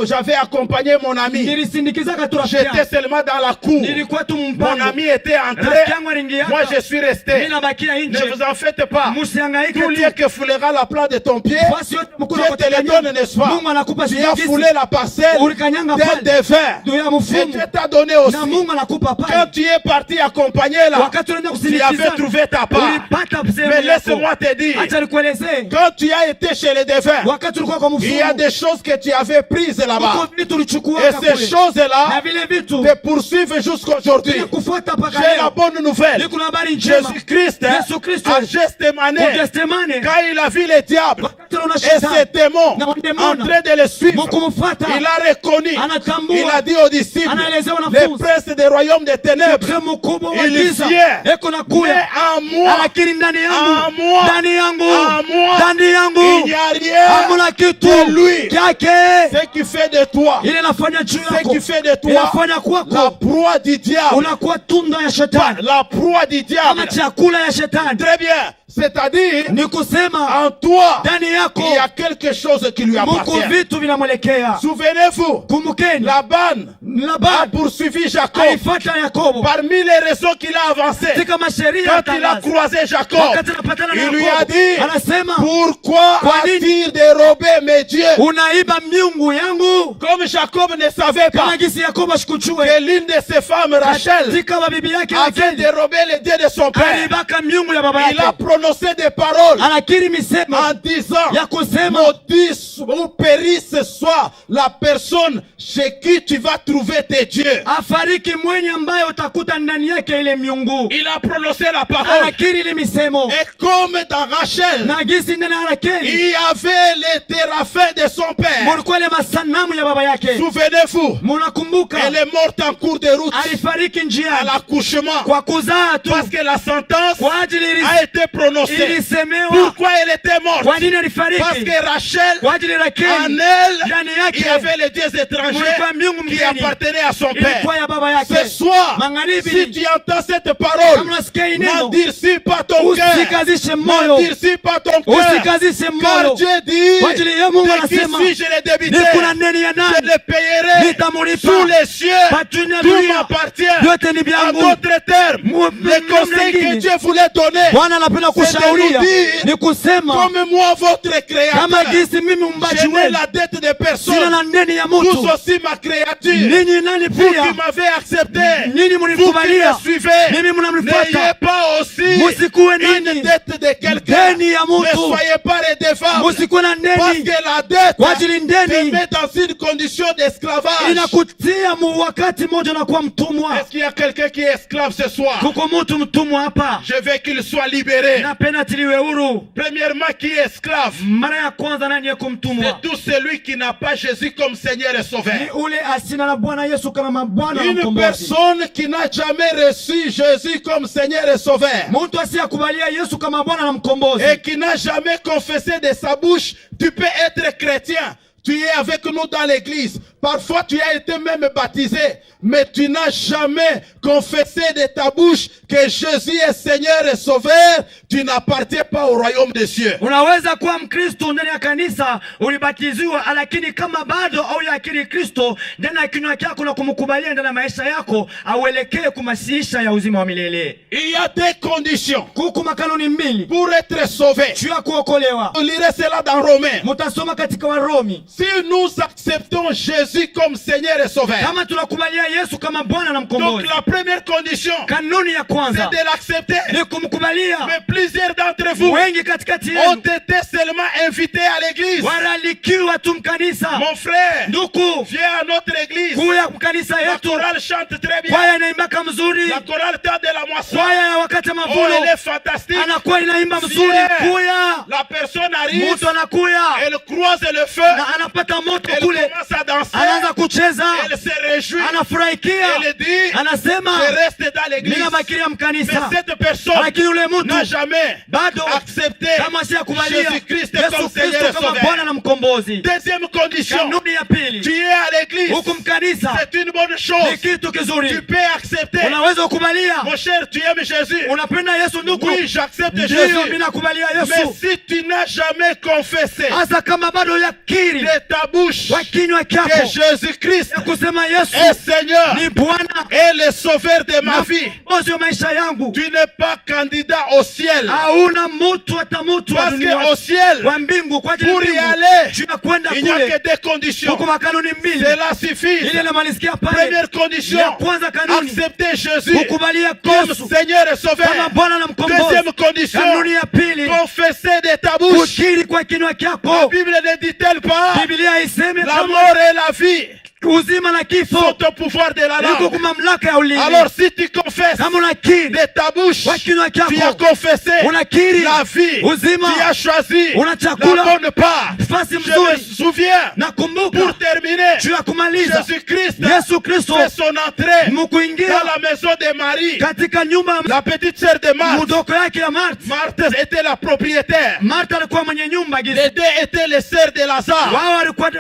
j'avais accompagné mon ami. Nilisindikiza turafiki J'étais yangu. seulement dans la cour. Nilikuwa tu Mon mpango. ami était entré. Rafiki yangu aliingia Moi, hapa. je suis resté. Mimi nabakia Ne nje. vous en faites pas. Msihangaike Tout lieu tu. que foulera la plante de ton pied, Basi yote mkuna Dieu te katika le donne, nyumba. n'est-ce pas? Mungu anakupa Tu as sindikisi. foulé la parcelle Ulikanyanga d'un pale. défunt. Ndio ya Et mfumu. Dieu t'a donné aussi. Na Mungu anakupa Quand pale. tu es parti accompagner là, Wakati unaenda tu avais kusindikiza. trouvé ta part. Ulipata Mais sehemu yako. laisse-moi te dire, Acha nikuelezee. quand tu as été chez les défunts, Wakati ulikuwa kwa il y a mfumu. des choses que tu avais prises là-bas. Huko vitu ulichukua Et kule. ces choses-là Na vile vitu te poursuivent jusqu'aujourd'hui. kufuata mpaka J'ai la leo. bonne nouvelle. Niko na habari njema. Jésus-Christ Yesu Kristo. a Gethsemane, Gethsemane. quand il a vu les diables Wakati unaona et shetani. ses démons Na en mademona. train de les suivre, Mkumfuata. il a reconnu, Anatambua. il a dit aux disciples, Anaelezea les wanafunzi. princes des royaumes des ténèbres, Mzee mkubwa wa il giza. vient, Eko na mais kuya. en moi, Lakini ndani en yangu. moi, Ndani yangu. en moi, Ndani il yangu. n'y a rien Hamuna kitu. que lui. Kyake. Ce qui fait de toi, Ile nafanya juu ce yako. qui fait de toi Inafanya la kwako. proie du diable, Unakuwa tunda ya shetani. la proie du diable. Kama chakula ya shetani. Très bien. C'est-à-dire, Ni kusema en toi, ndani yako il y a quelque chose qui lui muko appartient. vitu vinamwelekea. Souvenez-vous, Kumbukeni, Laban a Laban poursuivi Jacob. alifuata Yakobo Parmi les raisons qu'il a avancées, katika masheria ya quand il a tangazo. croisé Jacob, Wakati anapatana na il lui a Yakobo, dit, anasema pourquoi Kwa nini? a-t-il dérobé mes dieux? unaiba miungu yangu. Comme Jacob ne savait pas Kama gisi Yakobo ashikuchue que l'une de ses femmes, Rachel, katika mabibi yake avait Rakeli dérobé les dieux de son père, alibaka miungu ya baba il a yake. prononcé des paroles Anakiri misemo en disant, ya kusema maudit ou périsse soit la personne chez qui tu vas trouver tes dieux. afariki mwenye ambaye utakuta ndani yake ile miungu. Il a prononcé la parole. Anakiri ile misemo Et comme dans Rachel, na gisi ndani ya Rakeli il y avait les téraphins de son père. mulikuwa ile masanamu ya baba yake. Souvenez-vous, Munakumbuka elle est morte en cours de route alifariki à njiani l'accouchement kwa kuzaa tu, parce que la sentence kwa ajili a été prononcée. ilisemewa. Pourquoi elle était morte? Kwa nini Parce alifariki? que Rachel, Kwa ajili ya en Rakeli elle, ndani il y yake avait les dieux étrangers. Mulikuwa mbingu qui mgeni. appartenait à son père. Ilikuwa ya baba yake. Ce soir, Magharibi. si tu entends cette parole, Kama unasikia hii neno, n'endurcis pas ton cœur. usikazishe moyo. N'endurcis pas ton cœur. Usikazishe Car moyo. Dieu dit, Kwa ajili ya Mungu de qui anasema, suis-je le débiteur? Nikuna neni ya Je nani? le payerai Nitamulipa. sous les cieux. Pachuni ya Tout dunia. m'appartient. Vyote ni En vyangu. d'autres termes, Mu- le conseil que mengine. Dieu voulait donner, Bwana anapenda c'est de kushauria nous dire, ni kusema comme moi, votre créateur, kama jinsi mimi mumbaji je n'ai wenu la dette de sina personne. na ndeni ya Vous mtu. aussi ma créature. Ninyi nani Vous qui pia? m'avez accepté, Ninyi vous qui mnikubalia. me suivez, Mimi n'ayez mnamnifuata. pas aussi Musikuwe une nani? dette de quelqu'un. Deni ya Ne mtu. soyez pas redevable. Musikuwe na Parce ndeni. que la dette Kwa ajili te ndeni met dans une condition d'esclavage. inakutia mu wakati mmoja na kuwa mtumwa. Est-ce qu'il y a quelqu'un qui est esclave ce soir? Kuko mtu mtumwa hapa. Je veux qu'il soit libéré. Napenda tiliwe huru. Premièrement, qui est esclave? Mara ya kwanza nani yako mtumwa? C'est tout celui qui n'a pas Jésus comme Seigneur et Ni Sauveur. ule asina na Bwana Yesu kama Bwana na Une mkombozi. personne qui n'a jamais reçu Jésus comme Seigneur et Sauveur Mtu asiyakubalia Yesu kama Bwana na mkombozi. et qui n'a jamais confessé de sa bouche, tu peux être chrétien. Tu es avec nous dans l'église. Parfois, tu as été même baptisé, mais tu n'as jamais confessé de ta bouche que Jésus est Seigneur et Sauveur. Tu n'appartiens pas au royaume des cieux. Unaweza kuwa Mkristo ndani ya kanisa, ulibatiziwa, lakini kama bado au yakini Kristo ndani ya kinywa chako na kumkubalia ndani ya maisha yako, auelekee kumasiisha ya uzima wa milele. Il y a des conditions Kuku makanuni mbili pour être sauvé. juu ya kuokolewa. Vous lirez cela dans Romains. Mutasoma katika Warumi. Si nous acceptons Jésus comme Seigneur et Sauveur, Kama tunakubalia Yesu kama Bwana na donc mkombozi, la première condition, kanuni ya kwanza c'est de l'accepter. ni kumkubalia. Mais plusieurs d'entre vous Wengi katikati ont yenu été seulement invités à l'église. waralikiwa tu mkanisa. Mon frère, Ndugu, viens à notre église. kuya kanisa La yetu, chorale chante très bien. kwaya inaimbaka mzuri, La chorale temps de la moisson. kwaya ya wakati wa Oh, mavuno elle est fantastique. anakuwa inaimba mzuri. Viens. Kuya La personne arrive, mtu anakuya elle croise le feu, na anapata moto elle kule, commence à danser, anaanza kucheza, elle se réjouit, anafurahikia, elle dit, anasema je reste dans l'église. ninabakilia mkanisa. Mais cette personne Lakini ule n'a mtu jamais bado accepté kama si akubalia Jésus-Christ Yesu comme Seigneur Kristo et kama Sauveur. Bwana na mkombozi. Deuxième condition, Kanuni ya tu pili, es à l'église, huku mkanisa c'est une bonne ni chose. kitu Tu kizuri, peux accepter. unaweza kukubalia. Mon cher, tu aimes Jésus? Unapenda Yesu ndugu? Oui, j'accepte Ndiyo, Jésus. mimi nakubalia Mais Yesu, si tu n'as jamais confessé hasa kama bado yakiri de ta bouche kwa kinywa que chako Jésus-Christ ya kusema Yesu est Seigneur ni Bwana et le Sauveur de ma na vie, mkombozi wa maisha yangu, tu n'es pas candidat au ciel. hauna mtu hata mtu wa Parce dunia qu'au ciel, wa mbingu, kwa ajili ya pour y mbingu, aller, juu ya kwenda il n'y a kule que des conditions. huko makanuni mbili. Cela suffit. Ile namalizikia pale, Première condition, ya kwanza kanuni accepter Jésus kukubalia comme Yesu Seigneur et Sauveur. kama Bwana na mkombozi. Deuxième condition, Kanuni ya pili, confesser de ta bouche. kukiri kwa kinywa La chako. Bible ne dit-elle pas, Biblia iseme la kama mort et la vie uzima na kifo sont au pouvoir de la liko langue. kwa mamlaka ya ulimi. Alors si tu confesses Kama unakiri de ta bouche, kwa kinywa tu as chako, confessé unakiri la vie, uzima, tu as choisi una la chakula, bonne part. nafasi Je mzuri. me souviens, Nakumbuka pour terminer, juu ya kumaliza, Jésus-Christ Yesu Kristo fait son entrée dans mkuingia la maison de Marie, katika nyumba la petite sœur de Marthe. mudoko yake ya Marta. Marthe était la propriétaire. Marta alikuwa mwenye nyumba gizi. Les deux étaient les sœurs de Lazare. Wao walikuwa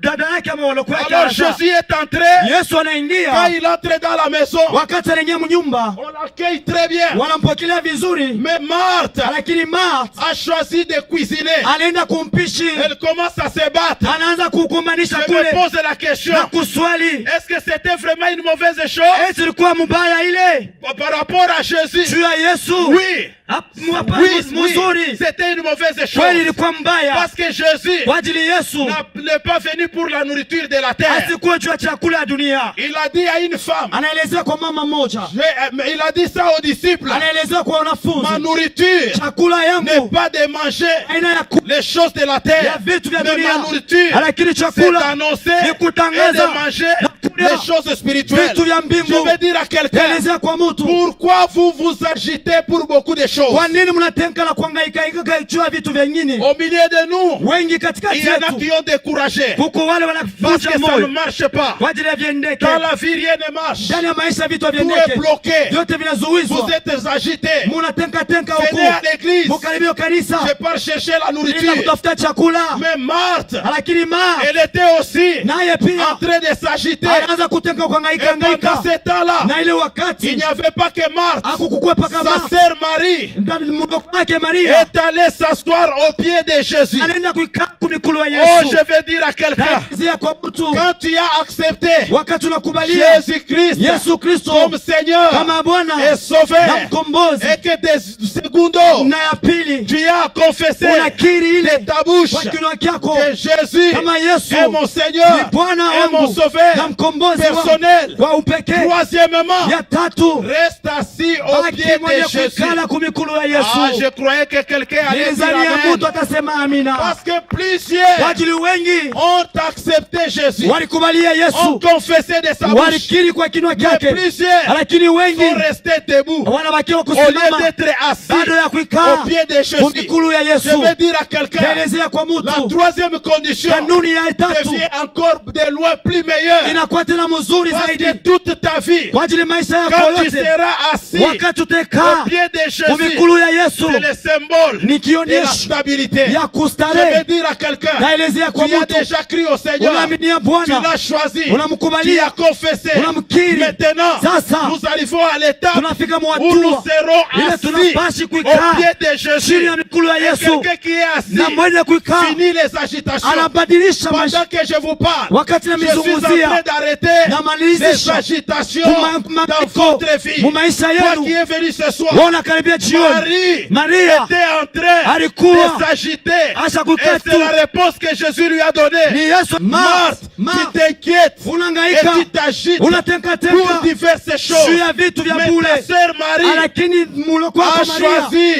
dada yake ama walikuwa yake. Alors Jésus est entré. Yesu Quand anaingia, il entre dans la maison, wakati anaingia mnyumba on l'accueille très bien. wanampokelea vizuri, Mais Marthe lakini Marta a choisi de cuisiner. anaenda kumpishi, Elle commence à se battre. anaanza kukumbanisha Je me kule pose la question, na kuswali, est-ce que c'était vraiment une mauvaise chose eti ilikuwa mbaya ile par rapport à Jésus? juu ya Yesu? Oui, Hapana, oui, oui, mzuri, c'était une mauvaise kweli chose. ilikuwa mbaya, Parce que Jésus kwa ajili Yesu n'est pas venu pour la nourriture de la terre. asikuwa juu ya chakula ya dunia. Il a dit à une femme, Anaelezea kwa mama moja, il a dit ça aux disciples, anaelezea kwa ma wanafunzi, nourriture chakula n'est yangu pas de manger aina ya les choses de la ya terre, vitu vya mais ma dunia, nourriture, lakini c'est chakula d'annoncer ni et kutangaza de manger na kula les choses spirituelles. vitu vya mbingu. Je vais dire à quelqu'un, Elezea kwa mtu, pourquoi vous vous agitez pour beaucoup de choses? choses. Kwa nini mnatenka na kuhangaika juu ya vitu vingine? Au milieu de nous, Wengi katikati il y en a yetu qui ont découragé kuko wale parce wanafunja que ça ne moyo marche pas. kwa ajili ya viendeke. Dans la vie, rien ne marche. Ndani ya maisha vitu Tout est viendeke, bloqué. vyote Vous vinazuizwa. êtes agités. Munatenka huko, Venez à l'église. mukaribia kanisa Je pars chercher la ili nourriture. kutafuta chakula. Mais Marthe, Lakini Martha elle était aussi naye en pia train de s'agiter. anaanza kutenka Et kuhangaika pendant hangaika. ce temps-là, Na ile il wakati n'y avait pas que Marthe. hakukukwepa Sa kama sœur Marie mdogo wake Maria est allée s'asseoir au pied de Jésus. anaenda kuikaa kumikulu ya Oh, Yesu. je vais dire à quelqu'un, Naizia kwa mtu, quand tu as accepté wakati unakubalia Jésus-Christ Yesu Kristo comme Seigneur kama Bwana et na Sauveur, mkombozi, et que des secondos, na ya pili tu as confessé unakiri de ile ta bouche kwa kinywa chako que Jésus kama Yesu est mon Seigneur ni Bwana et mon wangu na Sauveur mkombozi personnel. wa upekee. Troisièmement, Ya tatu, reste assis au baki pied mwenye de Jésus. kuikala kumikulu ya Ah, je Yesu. croyais que quelqu'un allait dire Nilizania amen. mtu atasema amina. Parce que plusieurs Kwa ajili wengi ont accepté Jésus, walikubalia ont Yesu, confessé de sa bouche, walikiri kwa kinywa mais chake, plusieurs lakini wengi sont restés debout wanabakiwa au lieu kusimama d'être assis bado ya au kuikaa pied de Jésus. kumikulu ya Je Yesu. vais dire à quelqu'un, Naelezea kwa la mtu, troisième condition kanuni ya tatu devient encore de loin plus meilleure. inakuwa tena mzuri Parce zaidi que toute ta vie, kwa ajili maisha yako quand tu yote. seras assis Wakati au utakaa pied de Jésus, kumikulu ya Yesu c'est le symbole ni de la kionyesho stabilité. ya Je vais kustarehe. dire à quelqu'un, Naelezea kwa tu as mtu, déjà crié au Seigneur, unaaminia tu Bwana, l'as choisi, tu unamkubalia, as confessé. unamkiri. Maintenant, Sasa nous arrivons à l'étape tunafika où nous mwatua serons ile assis tunapashi au kuikaa pied de chini Jésus. ya mikulu ya Et Yesu, quelqu'un qui est assis na mwenye kuikaa finit les agitations. anabadilisha Pendant maisha. que je vous parle, Wakati je suis en namizungumzia, train d'arrêter namalizisha les agitations Kuma- dans mapiko votre vie. mu maisha Toi yenu. qui es venu ce soir, Wana karibia jioni, Maria était en train alikuwa de s'agiter. acha Et kukaa c'est tu. la réponse que Jésus lui a donnée. Ni Yesu. Marthe, Marthe, tu t'inquiètes et unahangaika, tu t'agites unatenka pour tenka diverses juu choses. ya vitu vya Mais bure, ta sœur Marie, lakini muloko wako a choisi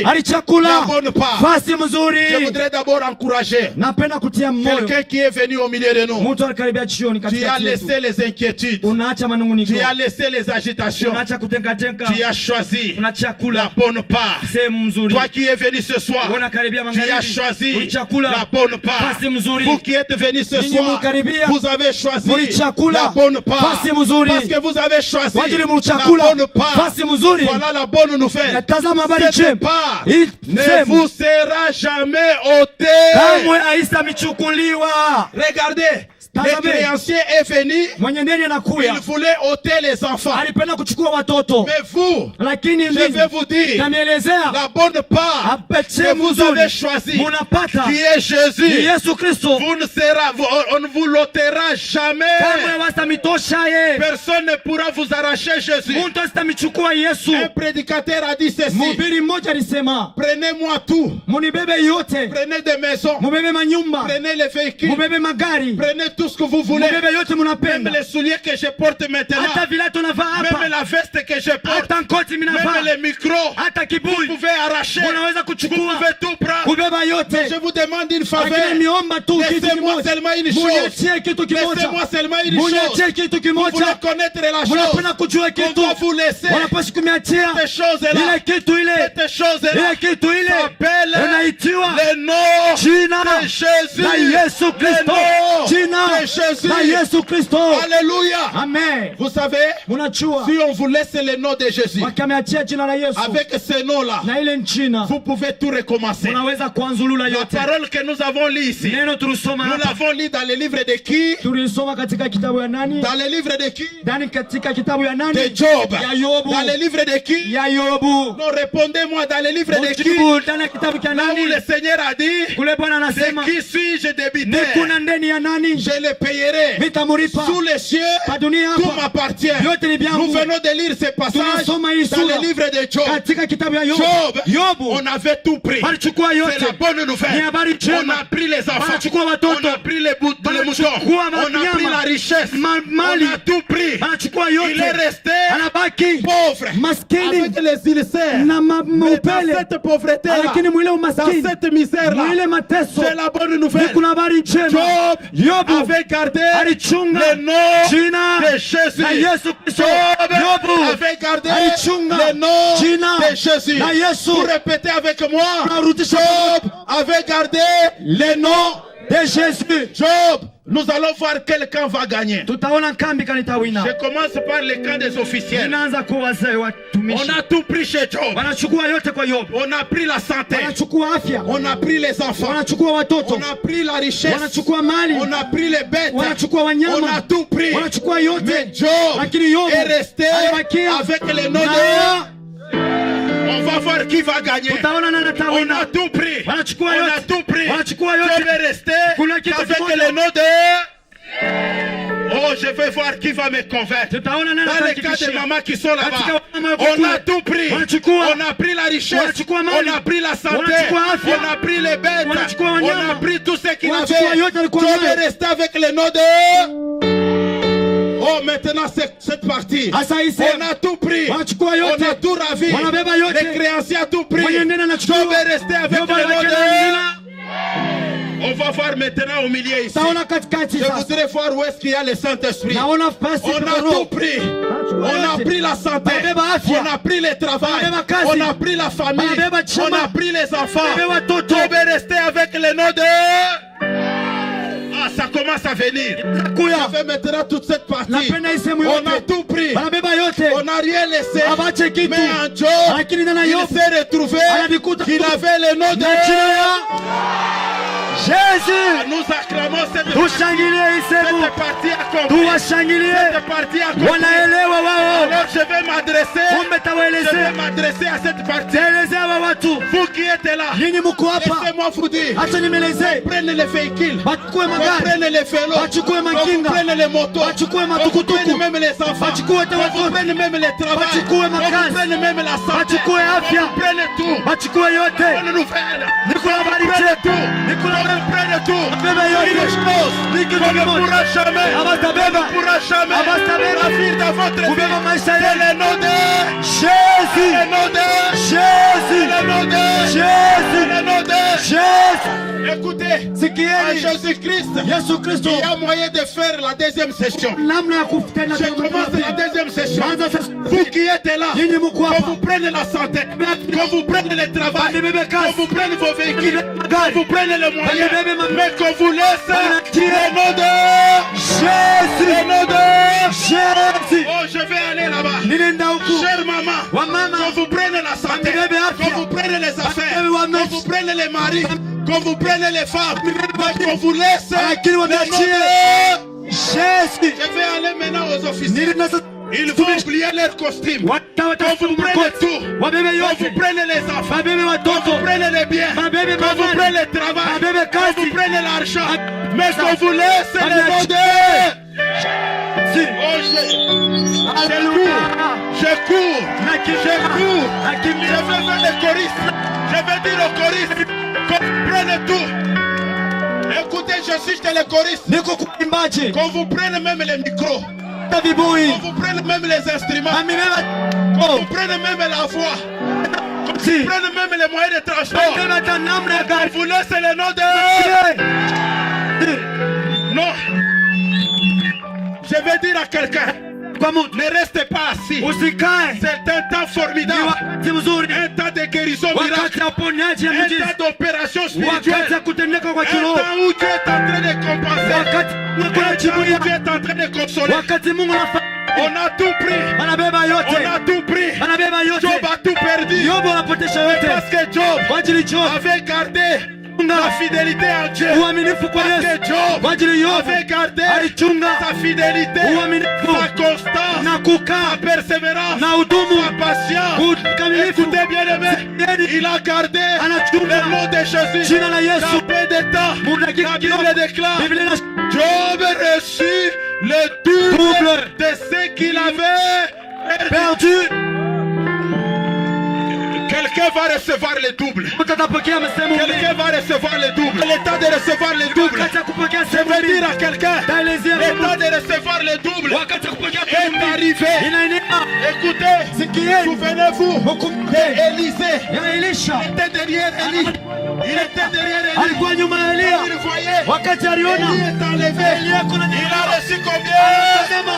Maria alichakula la bonne part. fasi Je mzuri. voudrais d'abord encourager Napenda kutia moyo quelqu'un qui est venu au milieu de nous. mtu alikaribia jioni Tu as katika laissé les inquiétudes, unaacha manunguniko, tu as laissé les agitations, unaacha kutenka tenka, tu as choisi la unachakula bonne part. sehemu mzuri. Toi qui es venu ce soir, Unakaribia tu as magharibi, choisi la ulichakula bonne part. fasi mzuri. Vous qui êtes venus ce Ninyi soir, mlikaribia, vous avez choisi mulichakula la bonne part. fasi mzuri. Parce que vous avez choisi Kwa ajili la mlichakula bonne part. fasi mzuri. Voilà la bonne nouvelle. Na tazama habari Cette njema, part hii ne sehemu vous sera jamais ôtée. kamwe haitamichukuliwa. Regardez, le Tazame. créancier est venu, Mwenye ndeni il anakuya, voulait ôter les enfants. alipenda kuchukua watoto, Mais vous, lakini je vais vous dire, namielezea la bonne part que vous avez choisie, munapata qui est ni Jésus, Yesu Kristo, vous ne sera, on ne vous l'ôtera jamais. kamwe wasitamitosha ye, Personne ne pourra vous arracher Jésus. muntu asitamichukua Yesu. Un prédicateur a dit ceci, Mhubiri mmoja alisema, prenez-moi tout, munibebe yote, prenez des maisons, mubebe manyumba, prenez les véhicules, mubebe magari, prenez tout ce que vous voulez, mubebe yote même munapenda, les souliers que je porte maintenant, hata vilato navaa même hapa, la veste que je porte, hata nkoti même minavaa, les micros, hata vous kibui pouvez arracher, munaweza vous kuchukua, pouvez tout prendre. kubeba yote. Je vous demande une faveur, Lakini niomba tu kitu laissez-moi kimoja, seulement une chose, muniachie kitu kimoja, laissez-moi seulement une chose, muniachie kitu vous voulez kimoja. connaître la chose, Munapenda kujua on kitu, doit vous laisser wanapaswa kumiachia ces choses-là, ile kitu ile cette chose-là, ile kitu ile s'appelle inaitiwa le nom jina de Jésus, la Yesu Kristo, le nom jina de Jésus. la Yesu Kristo. Alléluia. Amen. Vous savez, Munajua si on vous laisse le nom de Jésus, wakiameachia jina la Yesu avec ce nom-là, na ile jina, vous pouvez tout recommencer. unaweza kuanzulula La yote. parole que nous avons lue ici, Neno tulisoma nous hapa, l'avons lu dans le livre de qui? tulisoma katika kitabu ya nani? Dans le livre de qui? Ndani katika kitabu ya nani? De Job. Ya Yobu. Dans le livre de qui? Ya Yobu. Non, répondez-moi, dans le livre de qui? Mujibu ndani ya kitabu cha Là où nani? le Seigneur a dit, Kule Bwana de anasema qui suis-je ni débiteur? kuna ndeni ya nani? Je le payerai. Vitamuripa Sous les cieux, pa dunia tout hapa. m'appartient. Vyote ni vyangu. Nous venons de lire ce passage Tunasoma hii dans sura le livre de Job. katika kitabu ya Yobu. Job, Yobu on avait tout pris. walichukua C'est yote. la bonne Ni nouvelle. habari On njema. a pris les enfants. Wanachukua On watoto. a pris les moutons. Wanachukua On a pris wanyama. la richesse. Mali. On a tout pris. Wanachukua anachukua Il yote, est resté anabaki pauvre maskini avec les ulcères. na Mais dans maupele, cette pauvreté-là, lakini mwile dans umaskini, cette misère-là, mwile mateso, c'est la bonne ni nouvelle. kuna habari njema. Job Yobu avait gardé alichunga le nom jina de Jésus. la Yesu Kristo. Job Yobu avait gardé alichunga le nom jina de Jésus. la Yesu. Pour répéter avec moi, Tunarudisha Job avait gardé le nom de Jésus. Job. Nous allons voir quel camp va gagner. Tutaona kambi kanitawina. Je commence par le camp des officiels. Inaanza kwa wazee On watumishi. a tout pris chez Job. Wanachukua yote kwa Yobu. On a pris la santé. Wanachukua afya. On a pris les enfants. Wanachukua watoto. On a pris la richesse. Wanachukua mali. On a pris les bêtes. Wanachukua On wanyama. a tout pris. Wanachukua yote. Mais Job Lakini Yobu est resté alibakia avec le nom na de... On va voir qui va gagner. utaona nani On atawina. a tout pris. Wanachukua On a yote. tout pris. Wanachukua Job yote. est resté Kuna kitu avec kimoja. le nom de... Oh, je vais voir qui va me convaincre. Tutaona nani Dans les cas atahakikishia. de mamans qui sont là-bas, Katika wamama wako on kule. a tout pris. Wanachukua. On a pris la richesse. Wanachukua mali. On a pris la santé. Wanachukua afya. On a pris les bêtes. Wanachukua On wanyama. a pris tout ce qu'il Wanachukua avait. yote alikuwa Job nayo. est resté avec le nom de... Oh, maintenant cette partie. Asa hii On sehemu. a tout pris. Wanachukua On yote. a tout ravi. Wanabeba yote. Les créanciers ont tout pris. Mwenye ndani anachukua. Job est resté avec Job le nom anabakia na de... jina. On va voir maintenant au milieu ici. Taona katikati Je sasa. voudrais voir où est-ce qu'il y a le Saint-Esprit. Naona pasi On a roho. tout pris. On a pris la santé. Wanabeba afya. On a pris le travail. Wanabeba kazi. On a pris la famille. Wanabeba On chama. a pris les enfants. Wanabeba watoto. Job est resté avec le nom de... Ah, ça commence à venir. Kuya. Je fais maintenant toute cette partie. Napenda hii sehemu On a yote. tout pris. Wanabeba yote. On n'a rien laissé. Abache kitu. Mais en Job, Lakini ndani ya il Yobu s'est retrouvé anajikuta qu'il avait le nom de... na jina ya Jésus. Nous acclamons cette Tushangilie hii sehemu. cette partie accomplie. Tuwashangilie. Cette partie accomplie. Wanaelewa wao. Alors je vais m'adresser. Kumbe Je vais tawaelezea. m'adresser à cette partie. Elezea hawa watu. Vous qui êtes là, Nyinyi mko hapa. laissez-moi vous dire. Acha nimelezee. Prenez les véhicules. Bachukue magari. Prenez les vélos. Bachukue makinga. Prenez les motos. Bachukue matukutuku. Prenez même les enfants. Bachukue watoto. Prenez même les travaux. Bachukue makazi. Prenez même la santé. Bachukue afya. Prenez tout. Bachukue yote. Bonne nouvelle. Niko na habari Prenez njema. tout. Niko na habari. Prenez tout. Beba yote. Une chose Niko qu'on ne kimoja. pourra jamais. Abatabeba. On ne pourra jamais Abatabeba. ravir dans votre vie. Kubeba maisha C'est yenu. le nom de... Jésus. Le nom de... Jésus. Le nom de... Jésus. Le nom de... Jésus. Écoutez, à Sikieni. Jésus-Christ, Yesu Kristo. il y a moyen de faire la deuxième session. Namna ya kufutana Je commence la deuxième session. Anza sasa. Vous qui êtes là, Nyinyi mko qu'on hapa. vous prenne la santé, qu'on vous prenne le travail, Bebe kazi. qu'on vous prenne vos véhicules, Magari. qu'on vous prenne les moyens, Bebe ma- mais qu'on vous laisse Banatia. le nom de... Jésus. Le nom de... Jésus. Oh, je vais aller là-bas. Nilienda huku. Chère maman, Wamama. qu'on vous prenne la santé, Bebe afya. qu'on vous prenne les affaires, Bebe wa qu'on vous prenne les maris, qu'on vous prenne les femmes, mais qu'on vous laisse Lakini le nom wameachie. de... Jésus. Je vais aller maintenant aux officiers. Nilienda sasa. Ils vont oublier leur costume. Qu'on vous prenne tout. Wabebe Qu'on yote. vous prenne les enfants. Babebe Qu'on watoto. vous prenne les biens. Babebe Qu'on vous mabwana. prenne le travail. Babebe Qu'on kazi. vous prenne l'argent. Mais Sa- qu'on vous laisse le nom de... Si. Oh, je Alléluia. cours. Nakimbia. Je cours. Je Nakimbia. vais faire le choriste. Je vais dire au choriste qu'on prenne tout. Écoutez, je suis chez le choriste. Niko kuimbaji. Qu'on vous prenne même les micros. Ta vibui. Qu'on vous prenne même les instruments. Amebeba. Qu'on vous prenne même la voix. Qu'on Si. vous prenne même les moyens de transport. Amebeba ta namna ya On gari. vous laisse le nom de... Non. Je vais dire à quelqu'un, Kwa mtu. ne restez pas assis. Usikae. C'est un temps Ni formidable. wakati mzuri. Un temps de guérison Wakati miracle. ya uponyaji ya Un miujiza. temps d'opération Wakati ya spirituelle. kutendeka kwa Un kiroho. temps où Dieu est en train de compenser. Wakati Mungu Un temps où anachibulia. Dieu est en train de consoler. Wakati Mungu anafanya. On a tout pris. Anabeba On yote. a tout pris. Anabeba yote. Job a tout perdu. Yobu anapotesha yote. Parce que Job Kwa ajili Job. avait gardé la fidélité en Dieu. Uaminifu kwa Parce Yesu. que Job Kwa ajili Yobu. avait gardé Alichunga. sa fidélité, Uaminifu. sa constance, Na sa kukaa. persévérance, Na udumu. sa patience. Ukamilifu. Écoutez bien aimé, il a gardé Anachunga. le nom de Jésus. Jina la Yesu. Dans peu de temps, Muda la kidogo. Bible déclare, Biblia ina Job reçut le double Double. de ce qu'il avait perdu. perdu. Quelqu'un Quelqu'un va recevoir le double. Mtu atapokea sehemu mbili. Quelqu'un va recevoir le double. L'état de recevoir le double. Wakati wa kupokea Je sehemu veux mbili. dire à quelqu'un, Taelezea l'état de recevoir le double wakati wa kupokea sehemu est mbili. arrivé. Inaenea. Écoutez, Sikieni. souvenez-vous d'Élisée. Ya Elisha. Il était derrière Élie. Il était derrière Élie. Alikuwa nyuma ya Elia. Il voyait. Wakati aliona Élie est enlevé. Elia kuna Il a reçu combien? Sema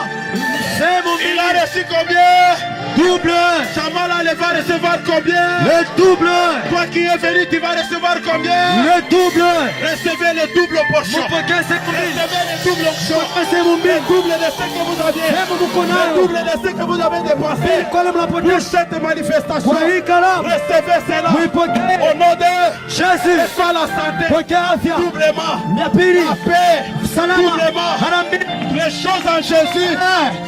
sehemu Il mbili. a reçu combien? Double. Chamala va recevoir combien? Le double. Toi qui es venu, tu vas recevoir combien? Le double. Recevez le double portion. Mpokee sehemu mbili. Recevez le double portion. Sehemu Le mbili. double de ce que vous aviez. Sehemu mko Le nayo. double de ce que vous avez dépensé. Kwa Pour mnapotesha. cette manifestation. Kwa hii kalamu. Recevez cela. Muipokee. Au nom de Jésus. soit la santé. Pokea afya. Doublement. Ya pili. La paix. Salama. Doublement. Mara mbili. Les choses en Jésus,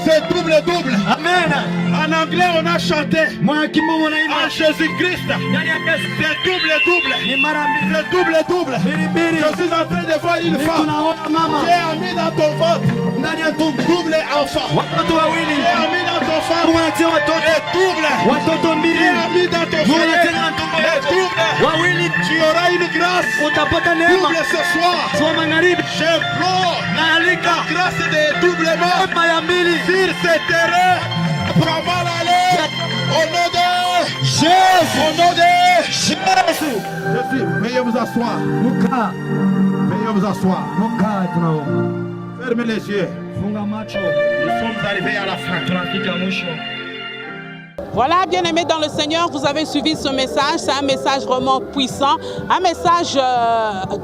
c'est double. Amen. En anglais, on a chanté. Mwanakimbo mwanaimba. En Jésus-Christ, Ndani ya Yesu. c'est double. Ni mara mbili. C'est double. Mbili. Je suis en train de voir une femme Tunaona mama. qui est mis dans ton ventre. Ndani ya tumbo. Double enfant. Watoto wawili. Qui est mis dans ton ventre. Mungu anatia watoto. Et double. Watoto Qui mbili. est mis dans ton Mungu anatia foyer. na tumbo Et yako. double. Wawili. Tu auras une grâce. Utapata neema. Double ce soir. Kwa magharibi. J'implore Naalika. la grâce de doublement Neema ya mbili. sur ce terrain. Prends l'aller. Au nom de Jésus. Au nom de Jésus. Jésus. Veuillez vous asseoir. Muka. Veuillez vous asseoir. Muka tunaomba. Fermez les yeux. Funga macho. Nous sommes arrivés à la fin. Tunafika mwisho. Voilà, bien-aimés dans le Seigneur, vous avez suivi ce message. C'est un message vraiment puissant, un message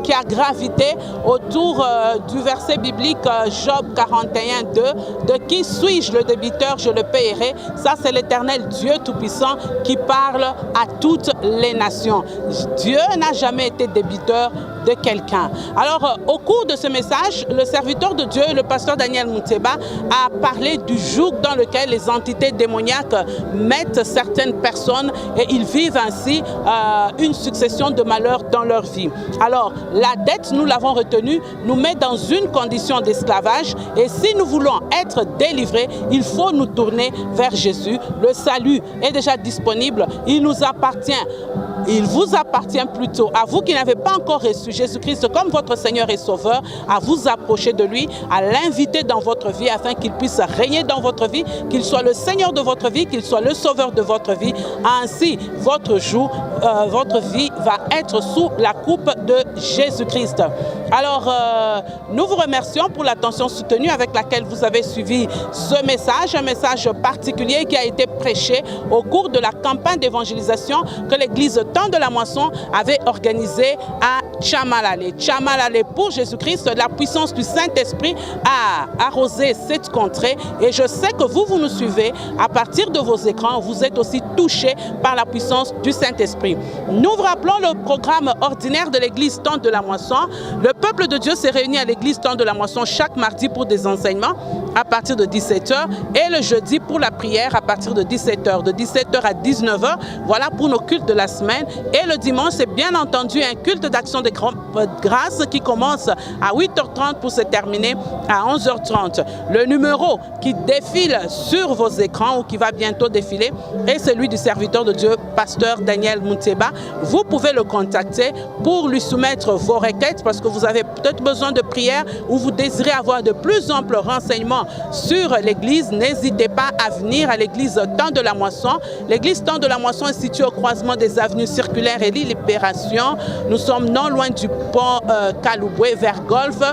qui a gravité autour du verset biblique Job 41:2. De qui suis-je le débiteur, je le paierai. Ça, c'est l'Éternel Dieu Tout-Puissant qui parle à toutes les nations. Dieu n'a jamais été débiteur de quelqu'un. Alors, au cours de ce message, le serviteur de Dieu, le pasteur Daniel Munteba, a parlé du joug dans lequel les entités démoniaques mettent certaines personnes et ils vivent ainsi une succession de malheurs dans leur vie. Alors, la dette, nous l'avons retenue, nous met dans une condition d'esclavage et si nous voulons être délivrés, il faut nous tourner vers Jésus. Le salut est déjà disponible, il nous appartient. Il vous appartient plutôt, à vous qui n'avez pas encore reçu Jésus-Christ comme votre Seigneur et Sauveur, à vous approcher de lui, à l'inviter dans votre vie afin qu'il puisse régner dans votre vie, qu'il soit le Seigneur de votre vie, qu'il soit le Sauveur de votre vie. Ainsi, votre vie va être sous la coupe de Jésus-Christ. Alors, nous vous remercions pour l'attention soutenue avec laquelle vous avez suivi ce message, un message particulier qui a été prêché au cours de la campagne d'évangélisation que l'Église Temps de la Moisson avait organisée à Chamalale. Chamalale pour Jésus-Christ, la puissance du Saint-Esprit a arrosé cette contrée et je sais que vous nous suivez à partir de vos écrans, vous êtes aussi touchés par la puissance du Saint-Esprit. Nous vous rappelons le programme ordinaire de l'Église Temps de la Moisson. Le peuple de Dieu s'est réuni à l'Église Temps de la Moisson chaque mardi pour des enseignements à partir de 17h et le jeudi pour la prière à partir de 17h. De 17h à 19h, voilà pour nos cultes de la semaine. Et le dimanche, c'est bien entendu un culte d'action de grâce qui commence à 8h30 pour se terminer à 11h30. Le numéro qui défile sur vos écrans ou qui va bientôt défiler est celui du serviteur de Dieu, pasteur Daniel Munteba. Vous pouvez le contacter pour lui soumettre vos requêtes parce que vous avez peut-être besoin de prière ou vous désirez avoir de plus amples renseignements sur l'église. N'hésitez pas à venir à l'église Temps de la Moisson. L'église Temps de la Moisson est située au croisement des avenues Circulaire et Libération. Nous sommes non loin du pont Kalouboué vers Golfe,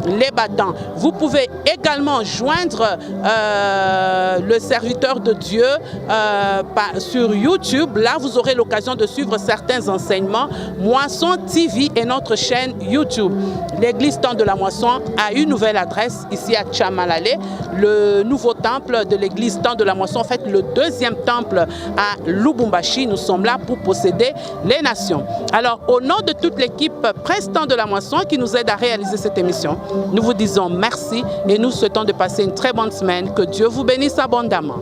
les Battants. Vous pouvez également joindre le serviteur de Dieu sur YouTube. Là, vous aurez l'occasion de suivre certains enseignements. Moisson TV est notre chaîne YouTube. L'église Temps de la Moisson a une nouvelle adresse ici à Chamalale. Le nouveau temple de l'église Temps de la Moisson, en fait le deuxième temple à Lubumbashi. Nous sommes là pour posséder les nations. Alors, au nom de toute l'équipe Presse Temps de la Moisson qui nous aide à réaliser cette émission, nous vous disons merci et nous souhaitons de passer une très bonne semaine. Que Dieu vous bénisse abondamment.